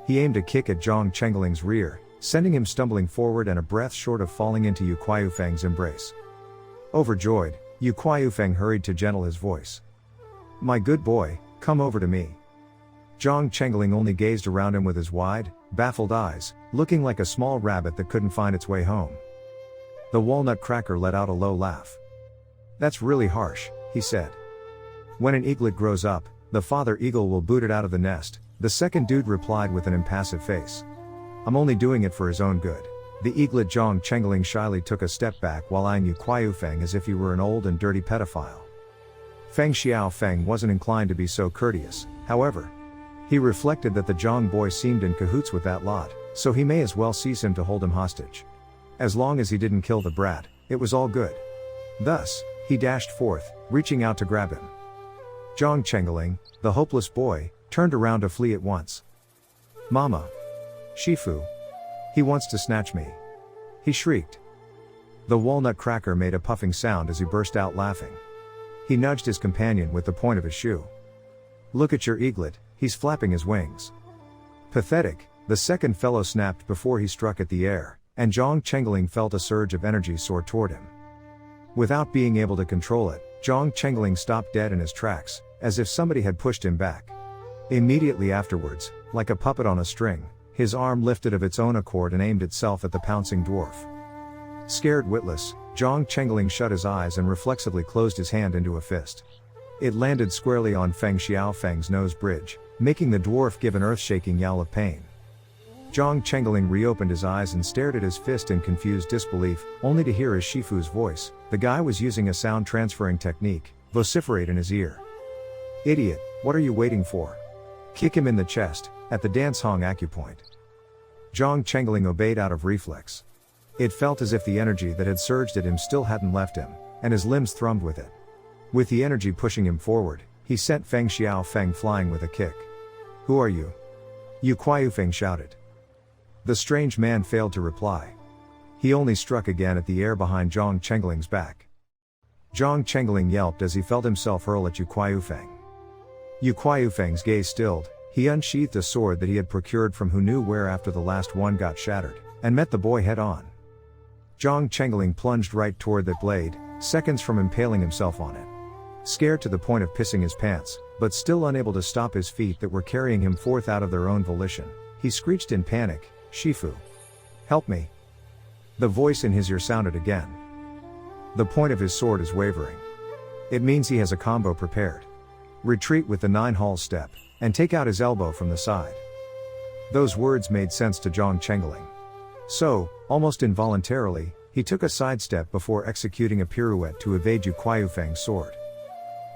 He aimed a kick at Zhang Chengling's rear, sending him stumbling forward and a breath short of falling into Yu Qiufeng's embrace. Overjoyed, Yu Qiufeng hurried to gentle his voice. "My good boy, come over to me." Zhang Chengling only gazed around him with his wide, baffled eyes, looking like a small rabbit that couldn't find its way home. The walnut cracker let out a low laugh. "That's really harsh," he said. "When an eaglet grows up, the father eagle will boot it out of the nest," the second dude replied with an impassive face. "I'm only doing it for his own good." The eaglet Zhang Chengling shyly took a step back while eyeing Yu Qiufeng as if he were an old and dirty pedophile. Feng Xiaofeng wasn't inclined to be so courteous, however. He reflected that the Zhang boy seemed in cahoots with that lot, so he may as well seize him to hold him hostage. As long as he didn't kill the brat, it was all good. Thus, he dashed forth, reaching out to grab him. Zhang Chengling, the hopeless boy, turned around to flee at once. "Mama! Shifu! He wants to snatch me!" he shrieked. The walnut cracker made a puffing sound as he burst out laughing. He nudged his companion with the point of his shoe. "Look at your eaglet, he's flapping his wings." Pathetic, the second fellow snapped before he struck at the air, and Zhang Chengling felt a surge of energy soar toward him. Without being able to control it, Zhang Chengling stopped dead in his tracks, as if somebody had pushed him back. Immediately afterwards, like a puppet on a string, his arm lifted of its own accord and aimed itself at the pouncing dwarf. Scared witless, Zhang Chengling shut his eyes and reflexively closed his hand into a fist. It landed squarely on Feng Xiaofeng's nose bridge, making the dwarf give an earth-shaking yowl of pain. Zhang Chengling reopened his eyes and stared at his fist in confused disbelief, only to hear his Shifu's voice, the guy was using a sound transferring technique, vociferate in his ear. "Idiot, what are you waiting for? Kick him in the chest, at the dance hong acupoint." Zhang Chengling obeyed out of reflex. It felt as if the energy that had surged at him still hadn't left him, and his limbs thrummed with it. With the energy pushing him forward, he sent Feng Xiaofeng flying with a kick. "Who are you?" Yu Qiufeng shouted. The strange man failed to reply. He only struck again at the air behind Zhang Chengling's back. Zhang Chengling yelped as he felt himself hurl at Yu Qiufeng. Yu Qiufeng's gaze stilled, he unsheathed a sword that he had procured from who knew where after the last one got shattered, and met the boy head on. Zhang Chengling plunged right toward that blade, seconds from impaling himself on it. Scared to the point of pissing his pants, but still unable to stop his feet that were carrying him forth out of their own volition, he screeched in panic, "Shifu! Help me!" The voice in his ear sounded again. "The point of his sword is wavering. It means he has a combo prepared. Retreat with the 9-hall step, and take out his elbow from the side." Those words made sense to Zhang Chengling. So, almost involuntarily, he took a sidestep before executing a pirouette to evade Yu Qiufeng's sword.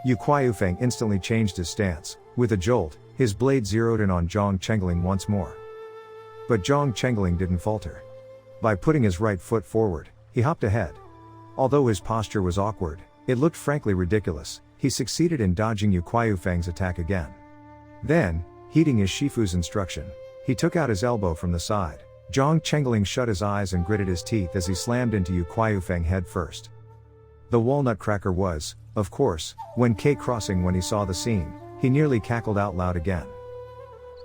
Yu Qiufeng instantly changed his stance. With a jolt, His blade zeroed in on Zhang Chengling once more. But Zhang Chengling didn't falter. By putting his right foot forward, he hopped ahead. Although his posture was awkward, it looked frankly ridiculous, he succeeded in dodging Yu Kuaiyufeng's attack again. Then, heeding his Shifu's instruction, he took out his elbow from the side. Zhang Chengling shut his eyes and gritted his teeth as he slammed into Yu Kuaiyufeng head first. The walnut cracker was, of course, when crossing. When he saw the scene, he nearly cackled out loud again.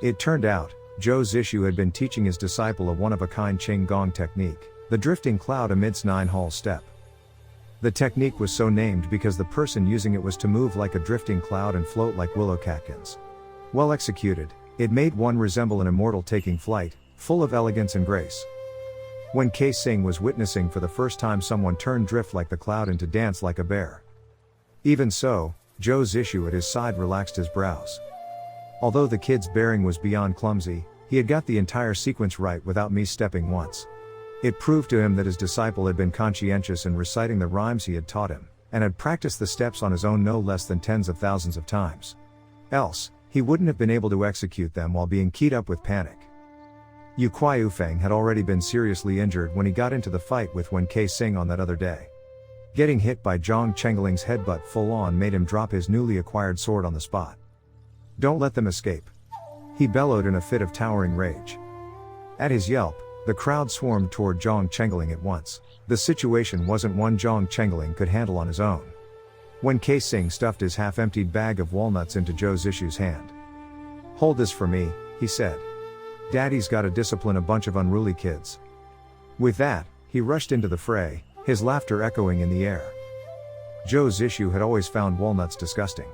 It turned out, Zhou Zishu had been teaching his disciple a one-of-a-kind Qing Gong technique, the drifting cloud amidst 9-hall step. The technique was so named because the person using it was to move like a drifting cloud and float like willow catkins. Well executed, it made one resemble an immortal taking flight, full of elegance and grace. When Kei Sing was witnessing for the first time someone turn drift like the cloud into dance like a bear. Even so, Zhou Zishu at his side relaxed his brows. Although the kid's bearing was beyond clumsy, he had got the entire sequence right without misstepping once. It proved to him that his disciple had been conscientious in reciting the rhymes he had taught him, and had practiced the steps on his own no less than tens of thousands of times. Else, he wouldn't have been able to execute them while being keyed up with panic. Yu Kuaiyufeng had already been seriously injured when he got into the fight with Wen Kei Sing on that other day. Getting hit by Zhang Chengling's headbutt full on made him drop his newly acquired sword on the spot. "Don't let them escape!" he bellowed in a fit of towering rage. At his yelp, the crowd swarmed toward Zhang Chengling at once. The situation wasn't one Zhang Chengling could handle on his own. Wen Kei Sing stuffed his half-emptied bag of walnuts into Zhou Zishu's hand. "Hold this for me," he said. "Daddy's gotta discipline a bunch of unruly kids." With that, he rushed into the fray, his laughter echoing in the air. Zhou Zishu had always found walnuts disgusting.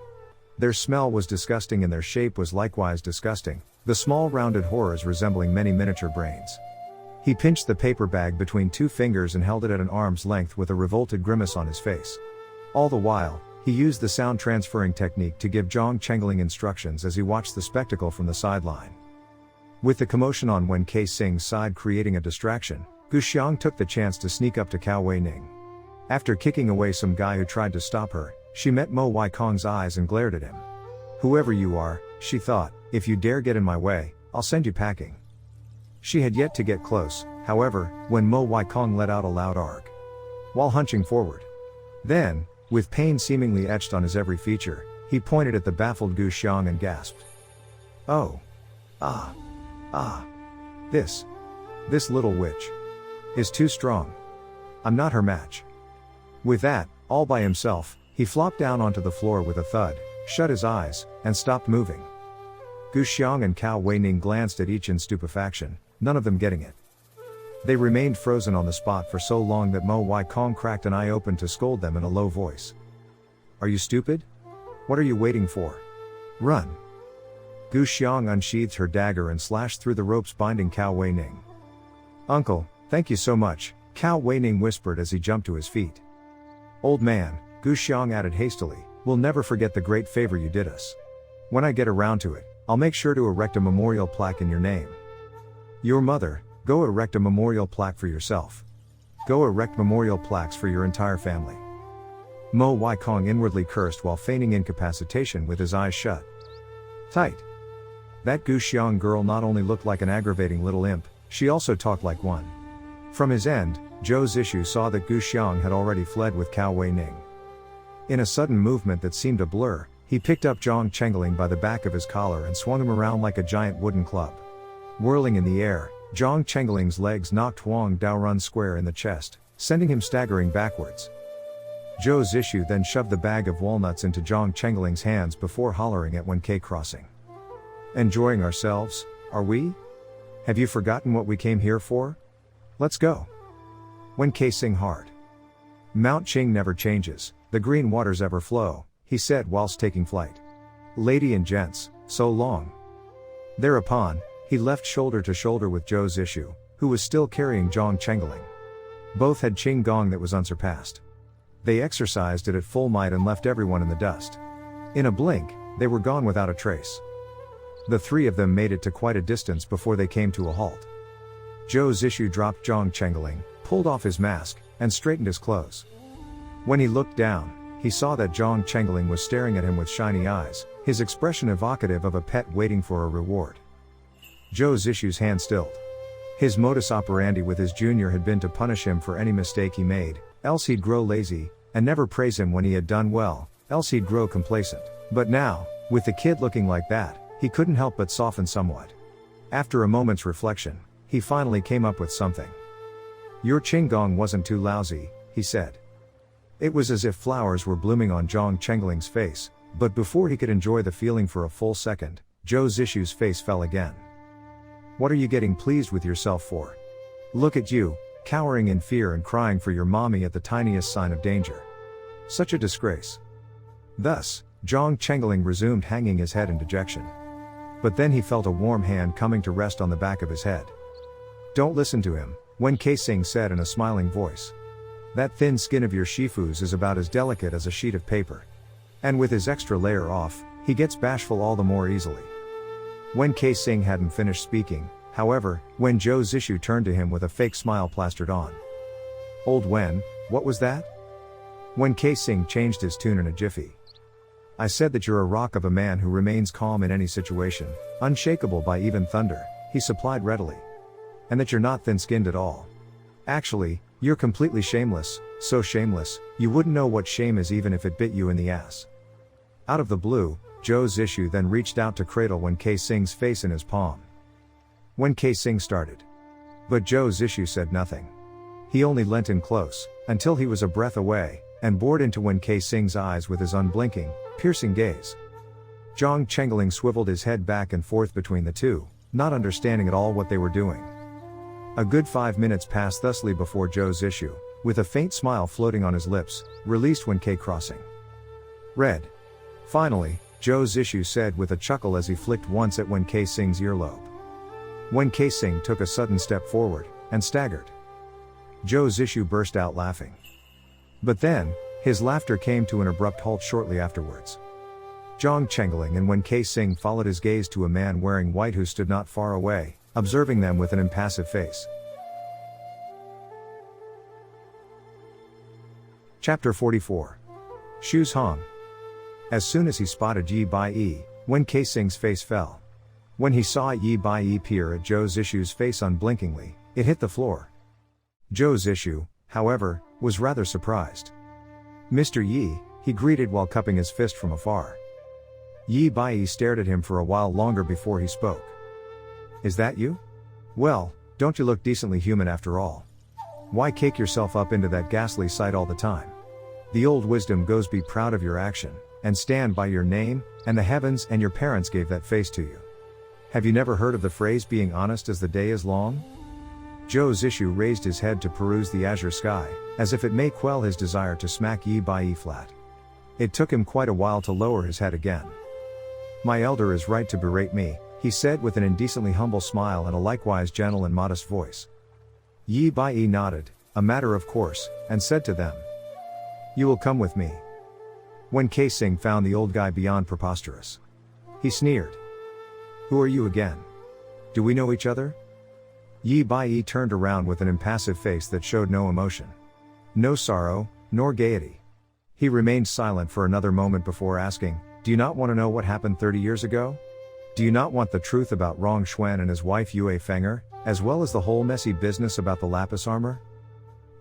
Their smell was disgusting and their shape was likewise disgusting, the small rounded horrors resembling many miniature brains. He pinched the paper bag between two fingers and held it at an arm's length with a revolted grimace on his face. All the while, he used the sound transferring technique to give Zhang Chengling instructions as he watched the spectacle from the sideline. With the commotion on Wen Kei Sing's side creating a distraction, Gu Xiang took the chance to sneak up to Cao Weining. After kicking away some guy who tried to stop her, she met Mo Weikong's eyes and glared at him. "Whoever you are," she thought, "if you dare get in my way, I'll send you packing." She had yet to get close, however, when Mo Weikong let out a loud arg, while hunching forward. Then, with pain seemingly etched on his every feature, he pointed at the baffled Gu Xiang and gasped. "Oh. This little witch is too strong. I'm not her match." With that, all by himself, he flopped down onto the floor with a thud, shut his eyes, and stopped moving. Gu Xiang and Cao Weining glanced at each in stupefaction, none of them getting it. They remained frozen on the spot for so long that Mo Weikong cracked an eye open to scold them in a low voice. "Are you stupid? What are you waiting for? Run!" Gu Xiang unsheathed her dagger and slashed through the ropes binding Cao Weining. "Uncle, thank you so much," Cao Weining whispered as he jumped to his feet. "Old man," Gu Xiang added hastily, "we'll never forget the great favor you did us. When I get around to it, I'll make sure to erect a memorial plaque in your name. Your mother, go erect a memorial plaque for yourself. Go erect memorial plaques for your entire family." Mo Weikong inwardly cursed while feigning incapacitation with his eyes shut tight. That Gu Xiang girl not only looked like an aggravating little imp, she also talked like one. From his end, Zhou Zishu saw that Gu Xiang had already fled with Cao Weining. In a sudden movement that seemed a blur, he picked up Zhang Chengling by the back of his collar and swung him around like a giant wooden club. Whirling in the air, Zhang Chengling's legs knocked Huang Daorun square in the chest, sending him staggering backwards. Zhou Zishu then shoved the bag of walnuts into Zhang Chengling's hands before hollering at Wen Kei crossing. "Enjoying ourselves, are we? Have you forgotten what we came here for? Let's go." Wen Kei Sing hard. "Mount Qing never changes, the green waters ever flow," he said whilst taking flight. "Lady and gents, so long." Thereupon, he left shoulder to shoulder with Zhou Zishu, who was still carrying Zhang Chengling. Both had Qing Gong that was unsurpassed. They exercised it at full might and left everyone in the dust. In a blink, they were gone without a trace. The three of them made it to quite a distance before they came to a halt. Zhou Zishu dropped Zhang Chengling, pulled off his mask, and straightened his clothes. When he looked down, he saw that Zhang Chengling was staring at him with shiny eyes, his expression evocative of a pet waiting for a reward. Joe's issues hand stilled. His modus operandi with his junior had been to punish him for any mistake he made, else he'd grow lazy, and never praise him when he had done well, else he'd grow complacent. But now, with the kid looking like that, he couldn't help but soften somewhat. After a moment's reflection, he finally came up with something. "Your qinggong wasn't too lousy," he said. It was as if flowers were blooming on Zhang Chengling's face, but before he could enjoy the feeling for a full second, Joe's issue's face fell again. "What are you getting pleased with yourself for? Look at you, cowering in fear and crying for your mommy at the tiniest sign of danger. Such a disgrace." Thus, Zhang Chengling resumed hanging his head in dejection. But then he felt a warm hand coming to rest on the back of his head. "Don't listen to him," Wen Keising said in a smiling voice. "That thin skin of your Shifu's is about as delicate as a sheet of paper. And with his extra layer off, he gets bashful all the more easily." Wen Keising hadn't finished speaking, however, when Zhou Zishu turned to him with a fake smile plastered on. "Old Wen, what was that?" Wen Keising changed his tune in a jiffy. "I said that you're a rock of a man who remains calm in any situation, unshakable by even thunder," he supplied readily. "And that you're not thin-skinned at all. Actually, you're completely shameless, so shameless, you wouldn't know what shame is even if it bit you in the ass." Out of the blue, Zhou Zishu then reached out to cradle Wen Keising's face in his palm. Wen Keising started. But Zhou Zishu said nothing. He only leant in close, until he was a breath away, and bored into Wen Keising's eyes with his unblinking, piercing gaze. Zhang Chengling swiveled his head back and forth between the two, not understanding at all what they were doing. A good 5 minutes passed thusly before Zhou Zishu, with a faint smile floating on his lips, released Wen Kei crossing. "Red." Finally, Zhou Zishu said with a chuckle as he flicked once at Wen Keising's earlobe. Wen Keising took a sudden step forward, and staggered. Zhou Zishu burst out laughing. But then, his laughter came to an abrupt halt shortly afterwards. Zhang Chengling and Wen Keising followed his gaze to a man wearing white who stood not far away, observing them with an impassive face. Chapter 44. Shu's Hong. As soon as he spotted Yi Bai, Wen Keising's face fell. When he saw Yi Bai peer at Zhou Zishu's face unblinkingly, it hit the floor. Zhou Zishu, however, was rather surprised. "Mr. Yi," he greeted while cupping his fist from afar. Yi Bai stared at him for a while longer before he spoke. "Is that you? Well, don't you look decently human after all? Why cake yourself up into that ghastly sight all the time? The old wisdom goes be proud of your action, and stand by your name, and the heavens and your parents gave that face to you. Have you never heard of the phrase being honest as the day is long?" Zhou Zishu raised his head to peruse the azure sky, as if it may quell his desire to smack Yi Bai flat. It took him quite a while to lower his head again. "My elder is right to berate me," he said with an indecently humble smile and a likewise gentle and modest voice. Yi Bai nodded, a matter of course, and said to them, "You will come with me." Wen Keising found the old guy beyond preposterous. He sneered. "Who are you again? Do we know each other?" Yi Bai turned around with an impassive face that showed no emotion. No sorrow, nor gaiety. He remained silent for another moment before asking, "Do you not want to know what happened 30 years ago? Do you not want the truth about Rong Xuan and his wife Yue Fenger, as well as the whole messy business about the lapis armor?"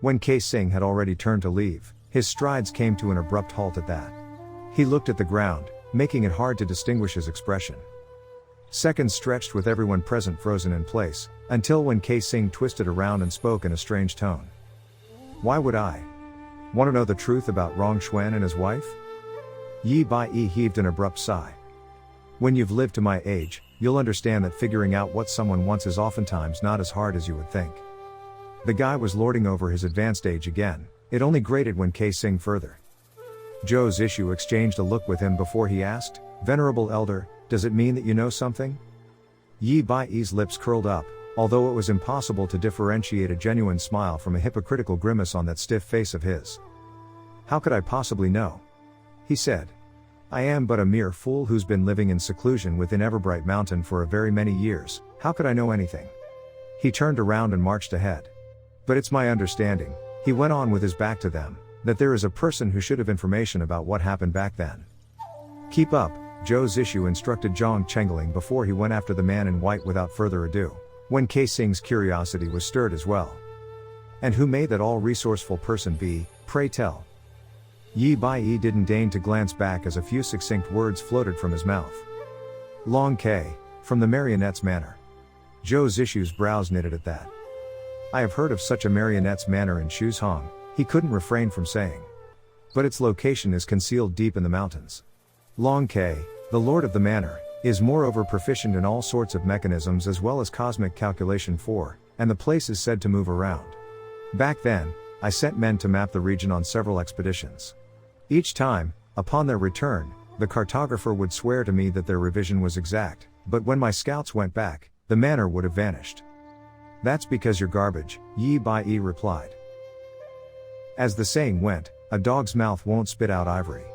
When Keising had already turned to leave, his strides came to an abrupt halt at that. He looked at the ground, making it hard to distinguish his expression. Seconds stretched with everyone present frozen in place, until Wen Keising twisted around and spoke in a strange tone. "Why would I want to know the truth about Rong Xuan and his wife?" Yi Bai heaved an abrupt sigh. "When you've lived to my age, you'll understand that figuring out what someone wants is oftentimes not as hard as you would think." The guy was lording over his advanced age again. It only grated Wen Keising further. Zhou Zishu exchanged a look with him before he asked, "Venerable elder, does it mean that you know something?" Yi Bai's lips curled up, although it was impossible to differentiate a genuine smile from a hypocritical grimace on that stiff face of his. "How could I possibly know?" he said. "I am but a mere fool who's been living in seclusion within Everbright Mountain for a very many years. How could I know anything?" He turned around and marched ahead. "But it's my understanding," he went on with his back to them, "that there is a person who should have information about what happened back then." "Keep up," Zhou's issue instructed Zhang Chengling before he went after the man in white without further ado, when Kei Sing's curiosity was stirred as well. And who may that all-resourceful person be, pray tell? Yi Bai didn't deign to glance back as a few succinct words floated from his mouth. Long Kei, from the Marionette's Manor. Zhou's issue's brows knitted at that. I have heard of such a Marionette's Manor in Shuzhong, he couldn't refrain from saying. But its location is concealed deep in the mountains. Long Kei, the lord of the manor, is moreover proficient in all sorts of mechanisms as well as cosmic calculation for, and the place is said to move around. Back then, I sent men to map the region on several expeditions. Each time, upon their return, the cartographer would swear to me that their revision was exact, but when my scouts went back, the manor would have vanished. That's because you're garbage, Yi Bai replied. As the saying went, a dog's mouth won't spit out ivory.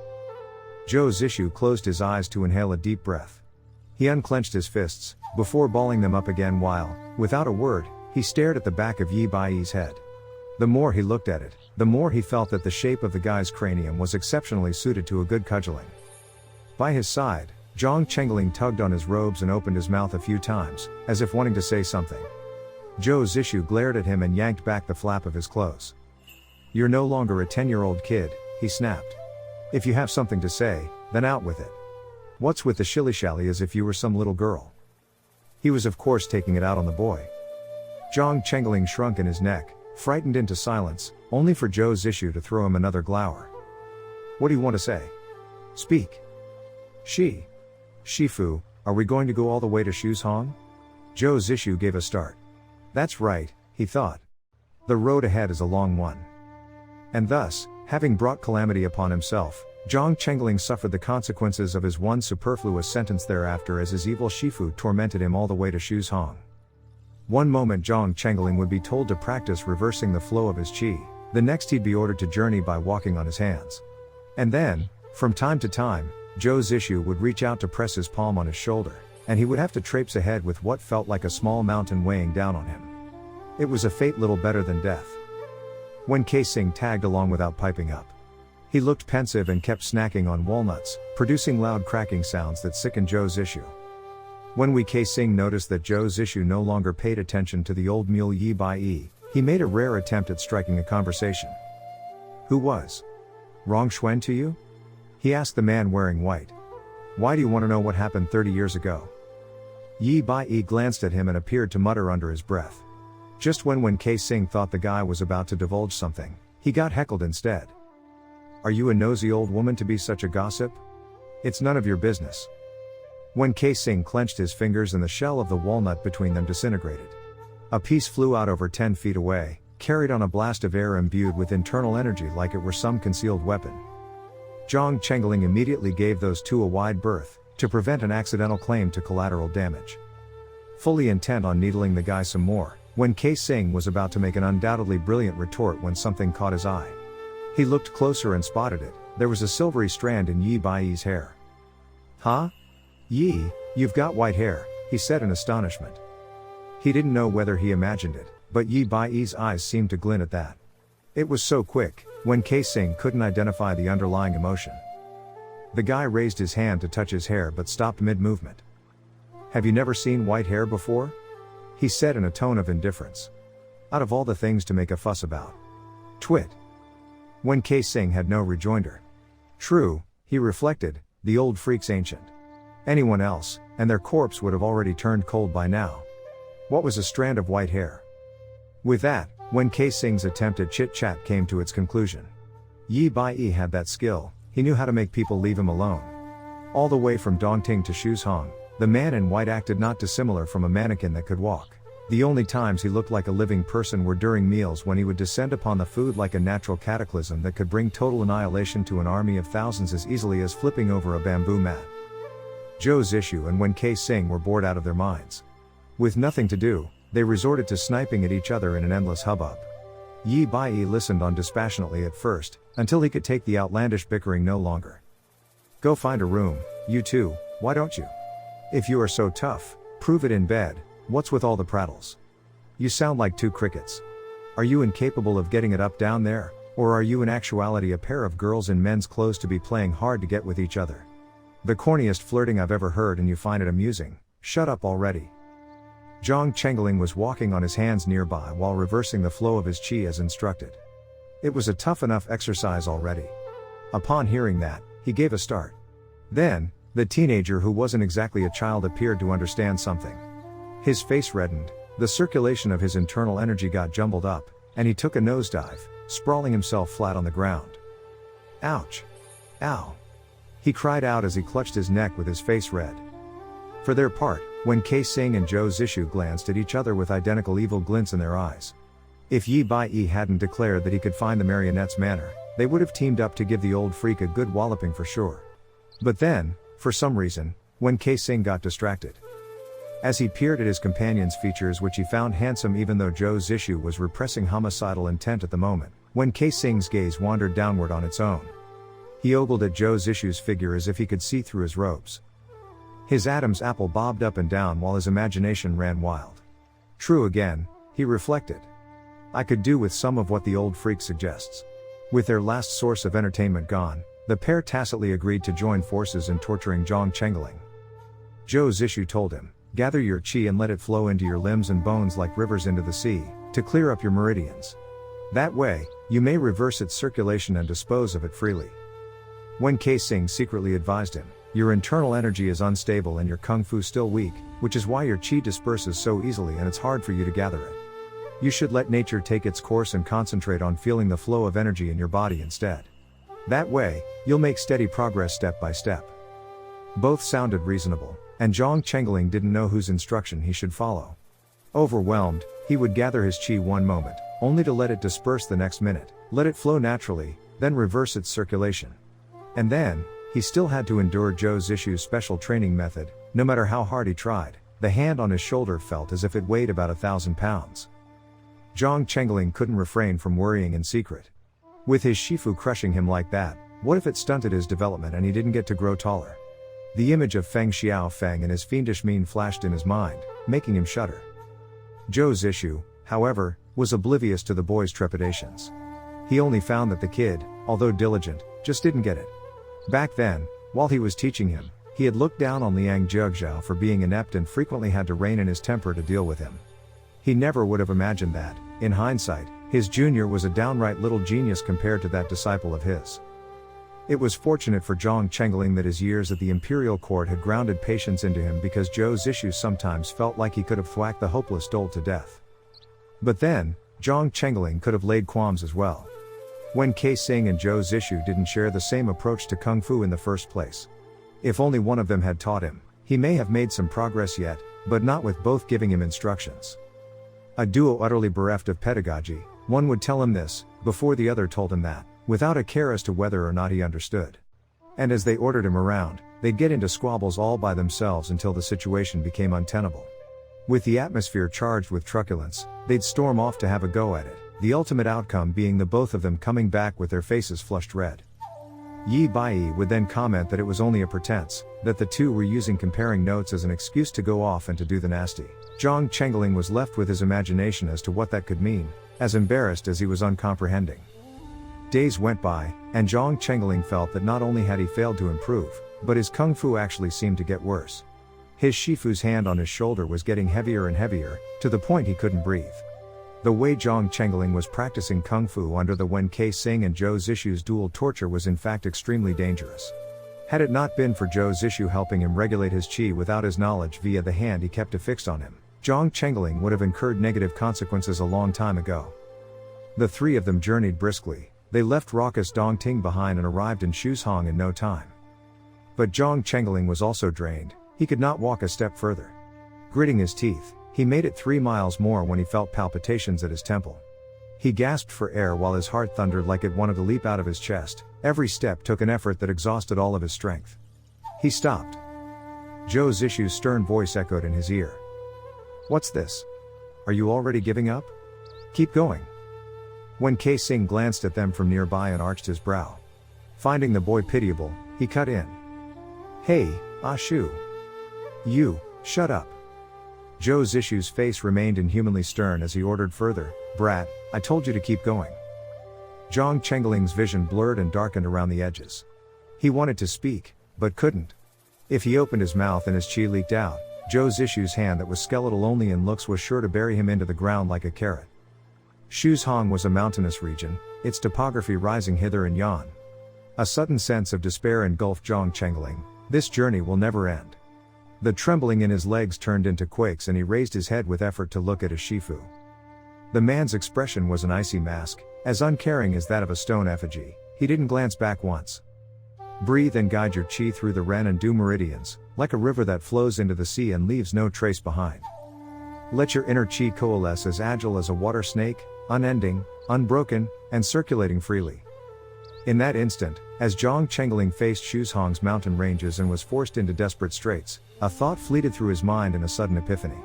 Zhou's issue closed his eyes to inhale a deep breath. He unclenched his fists, before balling them up again while, without a word, he stared at the back of Yi Bai's head. The more he looked at it, the more he felt that the shape of the guy's cranium was exceptionally suited to a good cudgeling. By his side, Zhang Chengling tugged on his robes and opened his mouth a few times, as if wanting to say something. Zhou's issue glared at him and yanked back the flap of his clothes. You're no longer a 10-year-old kid, he snapped. If you have something to say, then out with it. What's with the shilly-shally as if you were some little girl? He was of course taking it out on the boy. Zhang Chengling shrunk in his neck, frightened into silence, only for Zhou's issue to throw him another glower. What do you want to say? Speak. Shifu, are we going to go all the way to Shuzhong? Zhou's issue gave a start. That's right, he thought. The road ahead is a long one. And thus, having brought calamity upon himself, Zhang Chengling suffered the consequences of his one superfluous sentence thereafter as his evil Shifu tormented him all the way to Shuzhong. One moment Zhang Chengling would be told to practice reversing the flow of his qi, the next he'd be ordered to journey by walking on his hands. And then, from time to time, Zhou's issue would reach out to press his palm on his shoulder, and he would have to traipse ahead with what felt like a small mountain weighing down on him. It was a fate little better than death. When Kei Sing tagged along without piping up. He looked pensive and kept snacking on walnuts, producing loud cracking sounds that sickened Zhou's issue. When Kei Sing noticed that Zhou's issue no longer paid attention to the old mule Yi Bai, he made a rare attempt at striking a conversation. Who was Rong Xuan to you? He asked the man wearing white. Why do you want to know what happened 30 years ago? Yi Bai glanced at him and appeared to mutter under his breath. Just when Kei Sing thought the guy was about to divulge something, he got heckled instead. Are you a nosy old woman to be such a gossip? It's none of your business. When Kei Sing clenched his fingers and the shell of the walnut between them disintegrated. A piece flew out over 10 feet away, carried on a blast of air imbued with internal energy like it were some concealed weapon. Zhang Chengling immediately gave those two a wide berth, to prevent an accidental claim to collateral damage. Fully intent on needling the guy some more, when Kei Sing was about to make an undoubtedly brilliant retort when something caught his eye. He looked closer and spotted it. There was a silvery strand in Yi Bai's hair. Huh? Yi, you've got white hair, he said in astonishment. He didn't know whether he imagined it, but Yi Bai's eyes seemed to glint at that. It was so quick, when Kei Sing couldn't identify the underlying emotion. The guy raised his hand to touch his hair but stopped mid-movement. Have you never seen white hair before? He said in a tone of indifference. Out of all the things to make a fuss about. Twit. When Kei Sing had no rejoinder. True, he reflected, the old freak's ancient. Anyone else, and their corpse would have already turned cold by now. What was a strand of white hair? With that, when Kei Sing's attempt at chit-chat came to its conclusion. Yi Bai had that skill, he knew how to make people leave him alone. All the way from Dongting to Shuzhong, the man in white acted not dissimilar from a mannequin that could walk. The only times he looked like a living person were during meals when he would descend upon the food like a natural cataclysm that could bring total annihilation to an army of thousands as easily as flipping over a bamboo mat. Zhou's issue and when Kei Sing were bored out of their minds. With nothing to do, they resorted to sniping at each other in an endless hubbub. Yi Bai listened on dispassionately at first, until he could take the outlandish bickering no longer. Go find a room, you two, why don't you? If you are so tough, prove it in bed. What's with all the prattles? You sound like two crickets. Are you incapable of getting it up down there, or are you in actuality a pair of girls in men's clothes to be playing hard to get with each other? The corniest flirting I've ever heard and you find it amusing. Shut up already. Zhang Chengling was walking on his hands nearby while reversing the flow of his qi as instructed. It was a tough enough exercise already. Upon hearing that, he gave a start. Then, the teenager who wasn't exactly a child appeared to understand something. His face reddened, the circulation of his internal energy got jumbled up, and he took a nosedive, sprawling himself flat on the ground. Ouch! Ow! He cried out as he clutched his neck with his face red. For their part, Wen Kai-sing and Zhou Zishu glanced at each other with identical evil glints in their eyes. If Yi Bai hadn't declared that he could find the marionette's manor, they would have teamed up to give the old freak a good walloping for sure. But then, for some reason, Wen Kai-sing got distracted. As he peered at his companion's features, which he found handsome even though Zhou Zishu was repressing homicidal intent at the moment, Wen Kai-sing's gaze wandered downward on its own. He ogled at Zhou Zishu's figure as if he could see through his robes. His Adam's apple bobbed up and down while his imagination ran wild. True again, he reflected. I could do with some of what the old freak suggests. With their last source of entertainment gone, the pair tacitly agreed to join forces in torturing Zhang Chengling. Zhou Zishu told him, gather your qi and let it flow into your limbs and bones like rivers into the sea, to clear up your meridians. That way, you may reverse its circulation and dispose of it freely. Wen Kai-sing secretly advised him, your internal energy is unstable and your kung fu still weak, which is why your qi disperses so easily and it's hard for you to gather it. You should let nature take its course and concentrate on feeling the flow of energy in your body instead. That way, you'll make steady progress step by step. Both sounded reasonable, and Zhang Chengling didn't know whose instruction he should follow. Overwhelmed, he would gather his qi one moment, only to let it disperse the next minute, let it flow naturally, then reverse its circulation. And then, he still had to endure Zhou Zishu's special training method. No matter how hard he tried, the hand on his shoulder felt as if it weighed about 1,000 pounds. Zhang Chengling couldn't refrain from worrying in secret. With his shifu crushing him like that, what if it stunted his development and he didn't get to grow taller? The image of Feng Xiaofeng and his fiendish mien flashed in his mind, making him shudder. Zhou Zishu, however, was oblivious to the boy's trepidations. He only found that the kid, although diligent, just didn't get it. Back then, while he was teaching him, he had looked down on Liang Jiaozhao for being inept and frequently had to rein in his temper to deal with him. He never would have imagined that, in hindsight, his junior was a downright little genius compared to that disciple of his. It was fortunate for Zhang Chengling that his years at the imperial court had grounded patience into him, because Zhou Zishu sometimes felt like he could have thwacked the hopeless dolt to death. But then, Zhang Chengling could have laid qualms as well. Wen Kai-sing and Zhou Zishu didn't share the same approach to kung fu in the first place. If only one of them had taught him, he may have made some progress yet, but not with both giving him instructions. A duo utterly bereft of pedagogy, one would tell him this, before the other told him that, without a care as to whether or not he understood. And as they ordered him around, they'd get into squabbles all by themselves until the situation became untenable. With the atmosphere charged with truculence, they'd storm off to have a go at it, the ultimate outcome being the both of them coming back with their faces flushed red. Yi Bai would then comment that it was only a pretense, that the two were using comparing notes as an excuse to go off and to do the nasty. Zhang Chengling was left with his imagination as to what that could mean, as embarrassed as he was uncomprehending. Days went by, and Zhang Chengling felt that not only had he failed to improve, but his kung fu actually seemed to get worse. His shifu's hand on his shoulder was getting heavier and heavier, to the point he couldn't breathe. The way Zhang Chengling was practicing kung fu under the Wen Kai-sing and Zhou Zishu's dual torture was in fact extremely dangerous. Had it not been for Zhou Zishu helping him regulate his qi without his knowledge via the hand he kept affixed on him, Zhang Chengling would have incurred negative consequences a long time ago. The three of them journeyed briskly. They left raucous Dongting behind and arrived in Shuzhong in no time. But Zhang Chengling was also drained. He could not walk a step further. Gritting his teeth, he made it 3 miles more when he felt palpitations at his temple. He gasped for air while his heart thundered like it wanted to leap out of his chest. Every step took an effort that exhausted all of his strength. He stopped. Zhou Zishu's stern voice echoed in his ear. What's this? Are you already giving up? Keep going. Wen Kai-sing glanced at them from nearby and arched his brow. Finding the boy pitiable, he cut in. Hey, Ah Shu. You, shut up. Zhou Zishu's face remained inhumanly stern as he ordered further, Brat, I told you to keep going. Zhang Chengling's vision blurred and darkened around the edges. He wanted to speak, but couldn't. If he opened his mouth and his chi leaked out, Zhou Zishu's hand that was skeletal only in looks was sure to bury him into the ground like a carrot. Shuzhong was a mountainous region, its topography rising hither and yon. A sudden sense of despair engulfed Zhang Chengling. This journey will never end. The trembling in his legs turned into quakes and he raised his head with effort to look at his Shifu. The man's expression was an icy mask, as uncaring as that of a stone effigy. He didn't glance back once. Breathe and guide your chi through the Ren and Du meridians, like a river that flows into the sea and leaves no trace behind. Let your inner chi coalesce as agile as a water snake, unending, unbroken, and circulating freely. In that instant, as Zhang Chengling faced Shuzhong's mountain ranges and was forced into desperate straits, a thought fleeted through his mind in a sudden epiphany.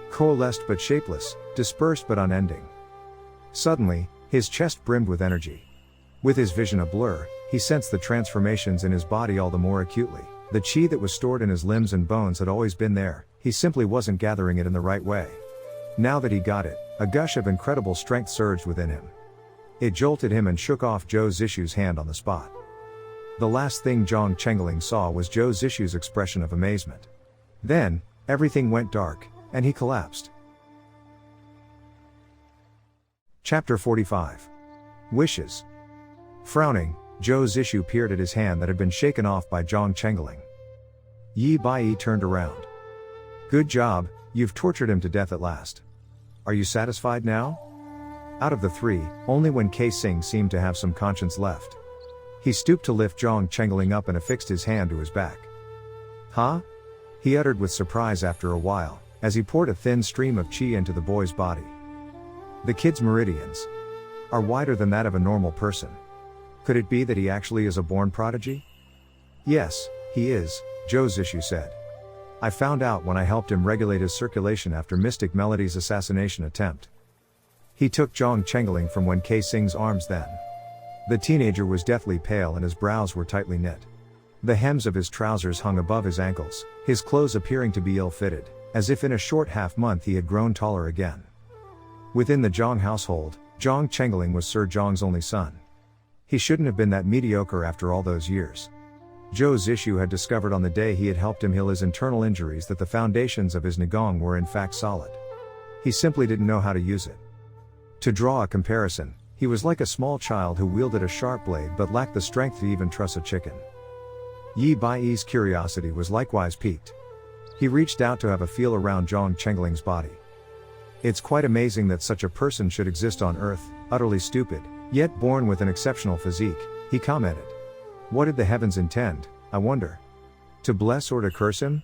Coalesced but shapeless, dispersed but unending. Suddenly, his chest brimmed with energy. With his vision a blur, he sensed the transformations in his body all the more acutely. The chi that was stored in his limbs and bones had always been there, he simply wasn't gathering it in the right way. Now that he got it, a gush of incredible strength surged within him. It jolted him and shook off Zhou Zishu's hand on the spot. The last thing Zhang Chengling saw was Zhou Zishu's expression of amazement. Then, everything went dark, and he collapsed. Chapter 45. Wishes. Frowning, Zhou Zishu peered at his hand that had been shaken off by Zhang Chengling. Yi Bai turned around. Good job, you've tortured him to death at last. Are you satisfied now? Out of the three, only Wen Kai-sing seemed to have some conscience left. He stooped to lift Zhang Chengling up and affixed his hand to his back. Huh? He uttered with surprise after a while, as he poured a thin stream of chi into the boy's body. The kid's meridians are wider than that of a normal person. Could it be that he actually is a born prodigy? Yes, he is, Zhou Zishu said. I found out when I helped him regulate his circulation after Mystic Melody's assassination attempt. He took Zhang Chengling from Wen Kai-sing's arms then. The teenager was deathly pale and his brows were tightly knit. The hems of his trousers hung above his ankles, his clothes appearing to be ill-fitted, as if in a short half-month he had grown taller again. Within the Zhang household, Zhang Chengling was Sir Zhang's only son. He shouldn't have been that mediocre after all those years. Zhou Zishu had discovered on the day he had helped him heal his internal injuries that the foundations of his Nigong were in fact solid. He simply didn't know how to use it. To draw a comparison, he was like a small child who wielded a sharp blade but lacked the strength to even truss a chicken. Yi Bai's curiosity was likewise piqued. He reached out to have a feel around Zhang Chengling's body. It's quite amazing that such a person should exist on Earth, utterly stupid, yet born with an exceptional physique, he commented. What did the heavens intend, I wonder? To bless or to curse him?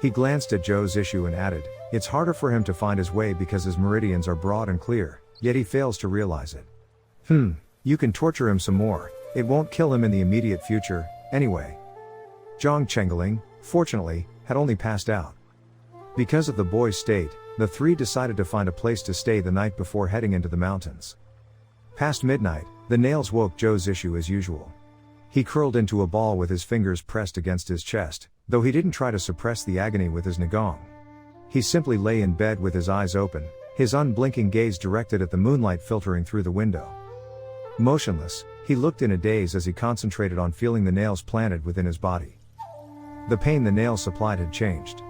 He glanced at Zhou Zishu and added, it's harder for him to find his way because his meridians are broad and clear, yet he fails to realize it. You can torture him some more, it won't kill him in the immediate future, anyway. Zhang Chengling, fortunately, had only passed out. Because of the boy's state, the three decided to find a place to stay the night before heading into the mountains. Past midnight, the nails woke Zhou Zishu as usual. He curled into a ball with his fingers pressed against his chest, though he didn't try to suppress the agony with his Nigong. He simply lay in bed with his eyes open, his unblinking gaze directed at the moonlight filtering through the window. Motionless, he looked in a daze as he concentrated on feeling the nails planted within his body. The pain the nails supplied had changed.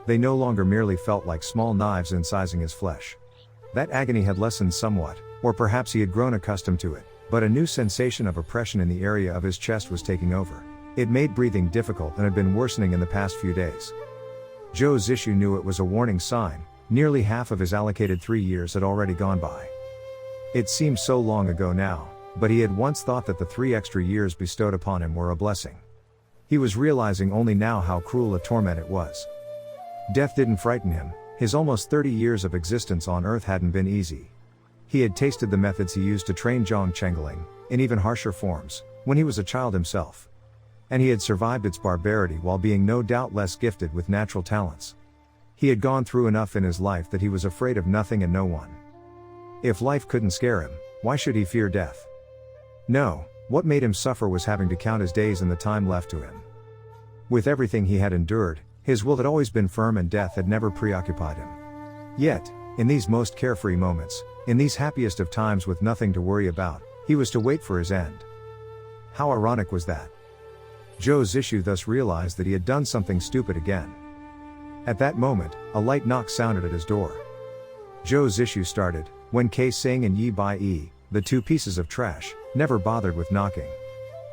They no longer merely felt like small knives incising his flesh. That agony had lessened somewhat, or perhaps he had grown accustomed to it, but a new sensation of oppression in the area of his chest was taking over. It made breathing difficult and had been worsening in the past few days. Zhou Zishu knew it was a warning sign. Nearly half of his allocated 3 years had already gone by. It seemed so long ago now, but he had once thought that the 3 extra years bestowed upon him were a blessing. He was realizing only now how cruel a torment it was. Death didn't frighten him, his almost 30 years of existence on Earth hadn't been easy. He had tasted the methods he used to train Zhang Chengling, in even harsher forms, when he was a child himself. And he had survived its barbarity while being no doubt less gifted with natural talents. He had gone through enough in his life that he was afraid of nothing and no one. If life couldn't scare him, why should he fear death? No, what made him suffer was having to count his days and the time left to him. With everything he had endured, his will had always been firm and death had never preoccupied him. Yet, in these most carefree moments, in these happiest of times with nothing to worry about, he was to wait for his end. How ironic was that? Zhou Zishu thus realized that he had done something stupid again. At that moment, a light knock sounded at his door. Zhou Zishu started, when Kei Sing and Yi Bai Yi, the two pieces of trash, never bothered with knocking.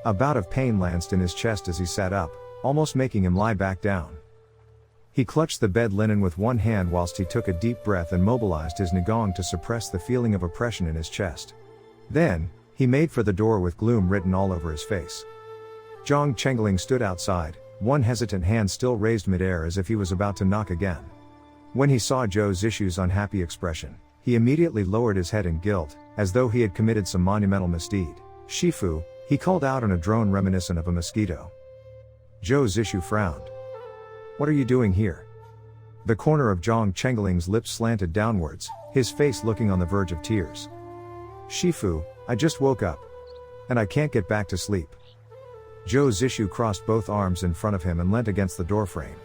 A bout of pain lanced in his chest as he sat up, almost making him lie back down. He clutched the bed linen with one hand whilst he took a deep breath and mobilized his Nagong to suppress the feeling of oppression in his chest. Then, he made for the door with gloom written all over his face. Zhang Chengling stood outside, one hesitant hand still raised midair as if he was about to knock again. When he saw Zhou Zishu's unhappy expression, he immediately lowered his head in guilt, as though he had committed some monumental misdeed. "Shifu," he called out in a drone reminiscent of a mosquito. Zhou Zishu frowned. "What are you doing here?" The corner of Zhang Chengling's lips slanted downwards, his face looking on the verge of tears. "Shifu, I just woke up. And I can't get back to sleep." Zhou Zishu crossed both arms in front of him and leant against the doorframe.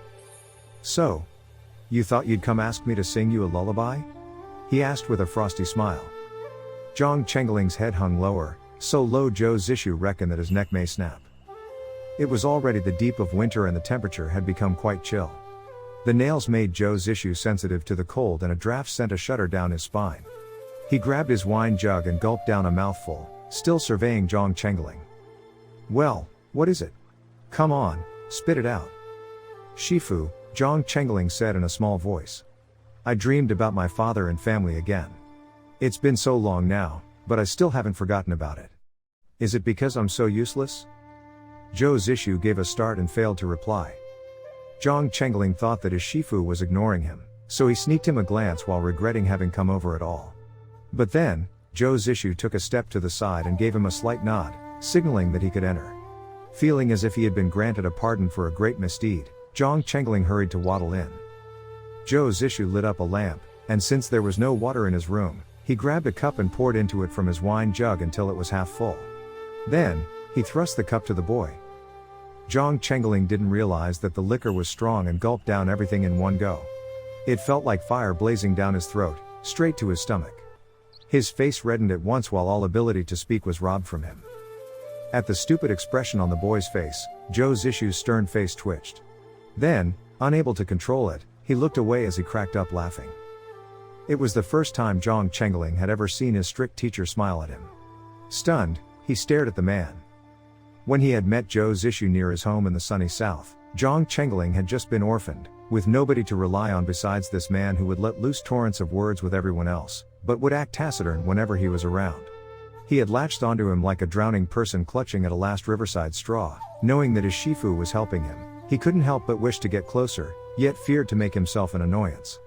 "So? You thought you'd come ask me to sing you a lullaby?" he asked with a frosty smile. Zhang Chengling's head hung lower, so low Zhou Zishu reckoned that his neck may snap. It was already the deep of winter and the temperature had become quite chill. The nails made Zhou Zishu sensitive to the cold and a draft sent a shudder down his spine. He grabbed his wine jug and gulped down a mouthful, still surveying Zhang Chengling. "Well, what is it? Come on, spit it out." "Shifu," Zhang Chengling said in a small voice. "I dreamed about my father and family again. It's been so long now, but I still haven't forgotten about it. Is it because I'm so useless?" Zhou Zishu gave a start and failed to reply. Zhang Chengling thought that his Shifu was ignoring him, so he sneaked him a glance while regretting having come over at all. But then, Zhou Zishu took a step to the side and gave him a slight nod, signaling that he could enter. Feeling as if he had been granted a pardon for a great misdeed, Zhang Chengling hurried to waddle in. Zhou Zishu lit up a lamp, and since there was no water in his room, he grabbed a cup and poured into it from his wine jug until it was half full. Then, he thrust the cup to the boy. Zhang Chengling didn't realize that the liquor was strong and gulped down everything in one go. It felt like fire blazing down his throat, straight to his stomach. His face reddened at once while all ability to speak was robbed from him. At the stupid expression on the boy's face, Zhou Zishu's stern face twitched. Then, unable to control it, he looked away as he cracked up laughing. It was the first time Zhang Chengling had ever seen his strict teacher smile at him. Stunned, he stared at the man. When he had met Zhou Zishu near his home in the sunny south, Zhang Chengling had just been orphaned, with nobody to rely on besides this man who would let loose torrents of words with everyone else, but would act taciturn whenever he was around. He had latched onto him like a drowning person clutching at a last riverside straw, knowing that his Shifu was helping him. He couldn't help but wish to get closer, yet feared to make himself an annoyance.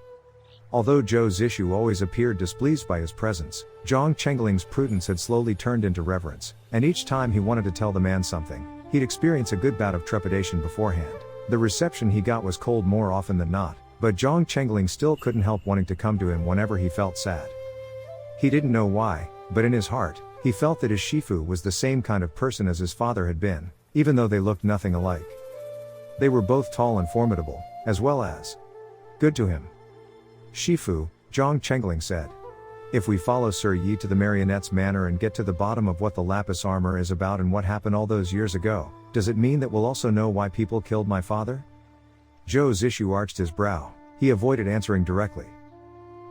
Although Zhou Zishu always appeared displeased by his presence, Zhang Chengling's prudence had slowly turned into reverence, and each time he wanted to tell the man something, he'd experience a good bout of trepidation beforehand. The reception he got was cold more often than not, but Zhang Chengling still couldn't help wanting to come to him whenever he felt sad. He didn't know why, but in his heart, he felt that his Shifu was the same kind of person as his father had been, even though they looked nothing alike. They were both tall and formidable, as well as good to him. "Shifu," Zhang Chengling said. "If we follow Sir Yi to the Marionette's manor and get to the bottom of what the lapis armor is about and what happened all those years ago, does it mean that we'll also know why people killed my father?" Zhou Zishu arched his brow. He avoided answering directly.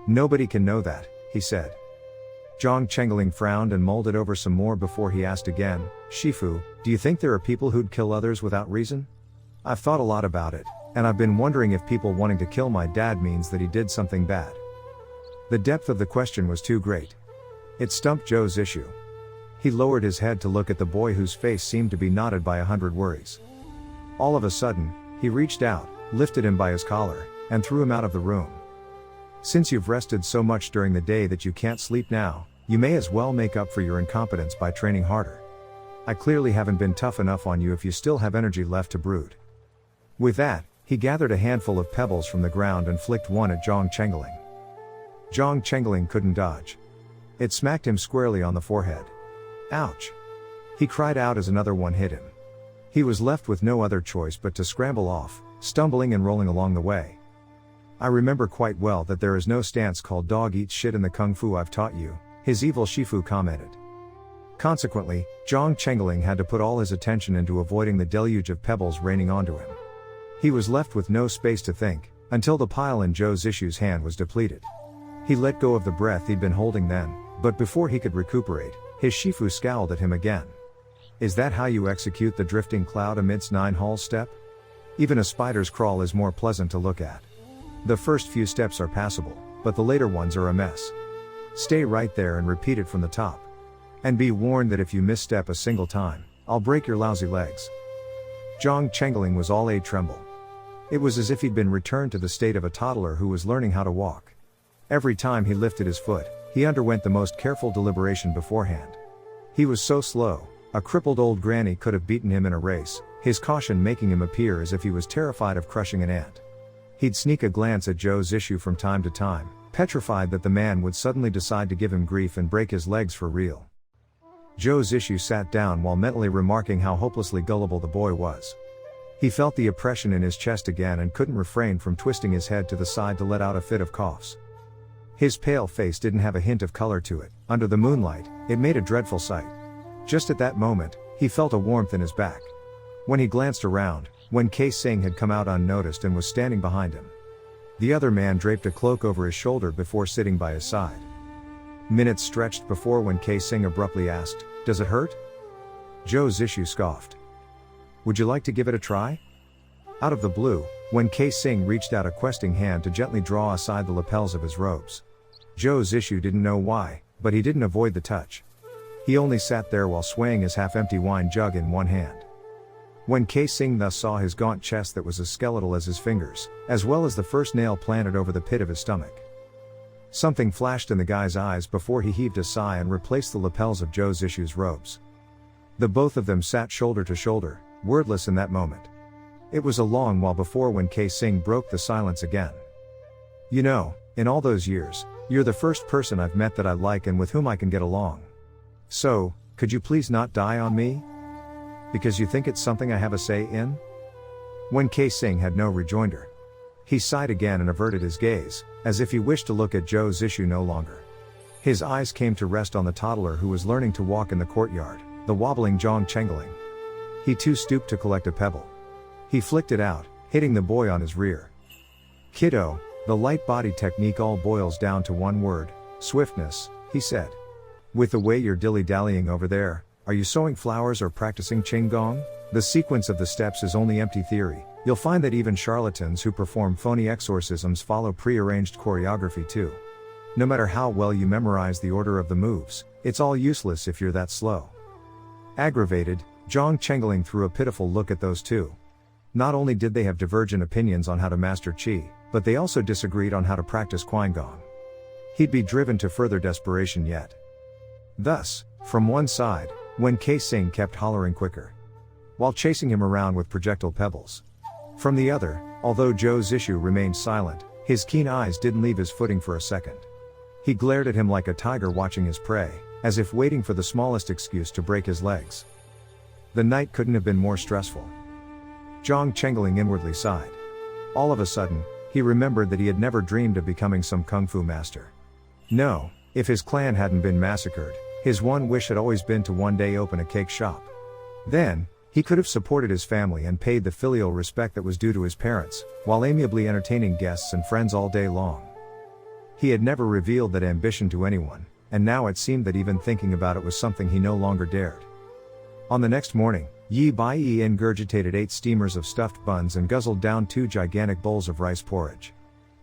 "Nobody can know that," he said. Zhang Chengling frowned and mulled it over some more before he asked again, "Shifu, do you think there are people who'd kill others without reason? I've thought a lot about it, and I've been wondering if people wanting to kill my dad means that he did something bad." The depth of the question was too great. It stumped Zhou Zishu. He lowered his head to look at the boy whose face seemed to be knotted by 100 worries. All of a sudden, he reached out, lifted him by his collar, and threw him out of the room. "Since you've rested so much during the day that you can't sleep now, you may as well make up for your incompetence by training harder. I clearly haven't been tough enough on you if you still have energy left to brood." With that, he gathered a handful of pebbles from the ground and flicked one at Zhang Chengling. Zhang Chengling couldn't dodge. It smacked him squarely on the forehead. "Ouch!" he cried out as another one hit him. He was left with no other choice but to scramble off, stumbling and rolling along the way. "I remember quite well that there is no stance called dog eats shit in the kung fu I've taught you," his evil Shifu commented. Consequently, Zhang Chengling had to put all his attention into avoiding the deluge of pebbles raining onto him. He was left with no space to think, until the pile in Zhou's issue's hand was depleted. He let go of the breath he'd been holding then, but before he could recuperate, his Shifu scowled at him again. Is that how you execute the drifting cloud amidst 9 halls step? Even a spider's crawl is more pleasant to look at. The first few steps are passable, but the later ones are a mess. Stay right there and repeat it from the top. And be warned that if you misstep a single time, I'll break your lousy legs. Zhang Chengling was all a tremble. It was as if he'd been returned to the state of a toddler who was learning how to walk. Every time he lifted his foot, he underwent the most careful deliberation beforehand. He was so slow, a crippled old granny could have beaten him in a race, his caution making him appear as if he was terrified of crushing an ant. He'd sneak a glance at Zhou's issue from time to time, petrified that the man would suddenly decide to give him grief and break his legs for real. Zhou's issue sat down while mentally remarking how hopelessly gullible the boy was. He felt the oppression in his chest again and couldn't refrain from twisting his head to the side to let out a fit of coughs. His pale face didn't have a hint of color to it. Under the moonlight, it made a dreadful sight. Just at that moment, he felt a warmth in his back. When he glanced around, Wen Kei-sing had come out unnoticed and was standing behind him. The other man draped a cloak over his shoulder before sitting by his side. Minutes stretched before Wen Kei-sing abruptly asked, "Does it hurt?" Zhou's issue scoffed. "Would you like to give it a try?" Out of the blue, Wen Kei-sing reached out a questing hand to gently draw aside the lapels of his robes. Zhou's issue didn't know why, but he didn't avoid the touch. He only sat there while swaying his half-empty wine jug in one hand. Wen Kei-sing thus saw his gaunt chest that was as skeletal as his fingers, as well as the first nail planted over the pit of his stomach. Something flashed in the guy's eyes before he heaved a sigh and replaced the lapels of Zhou's issue's robes. The both of them sat shoulder to shoulder, wordless in that moment. It was a long while before Wen Kei-sing broke the silence again. "You know, in all those years, you're the first person I've met that I like and with whom I can get along. So, could you please not die on me? Because you think it's something I have a say in?" Wen Kei-sing had no rejoinder. He sighed again and averted his gaze, as if he wished to look at Zhou's issue no longer. His eyes came to rest on the toddler who was learning to walk in the courtyard, the wobbling Zhang Chengling. He too stooped to collect a pebble. He flicked it out, hitting the boy on his rear. "Kiddo, the light body technique all boils down to one word, swiftness," he said. "With the way you're dilly-dallying over there, are you sowing flowers or practicing Qigong? The sequence of the steps is only empty theory. You'll find that even charlatans who perform phony exorcisms follow pre-arranged choreography too. No matter how well you memorize the order of the moves, it's all useless if you're that slow." Aggravated, Zhang Chengling threw a pitiful look at those two. Not only did they have divergent opinions on how to master Qi, but they also disagreed on how to practice Qigong. He'd be driven to further desperation yet. Thus, from one side, Wen Kei-sing kept hollering quicker, while chasing him around with projectile pebbles. From the other, although Zhou's issue remained silent, his keen eyes didn't leave his footing for a second. He glared at him like a tiger watching his prey, as if waiting for the smallest excuse to break his legs. The night couldn't have been more stressful. Zhang Chengling inwardly sighed. All of a sudden, he remembered that he had never dreamed of becoming some kung fu master. No, if his clan hadn't been massacred, his one wish had always been to one day open a cake shop. Then, he could have supported his family and paid the filial respect that was due to his parents, while amiably entertaining guests and friends all day long. He had never revealed that ambition to anyone, and now it seemed that even thinking about it was something he no longer dared. On the next morning, Yi Bai ingurgitated 8 steamers of stuffed buns and guzzled down 2 gigantic bowls of rice porridge.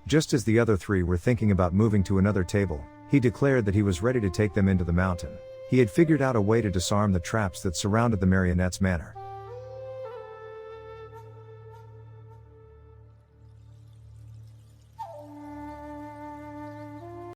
Just as the other 3 were thinking about moving to another table, he declared that he was ready to take them into the mountain. He had figured out a way to disarm the traps that surrounded the marionette's manor.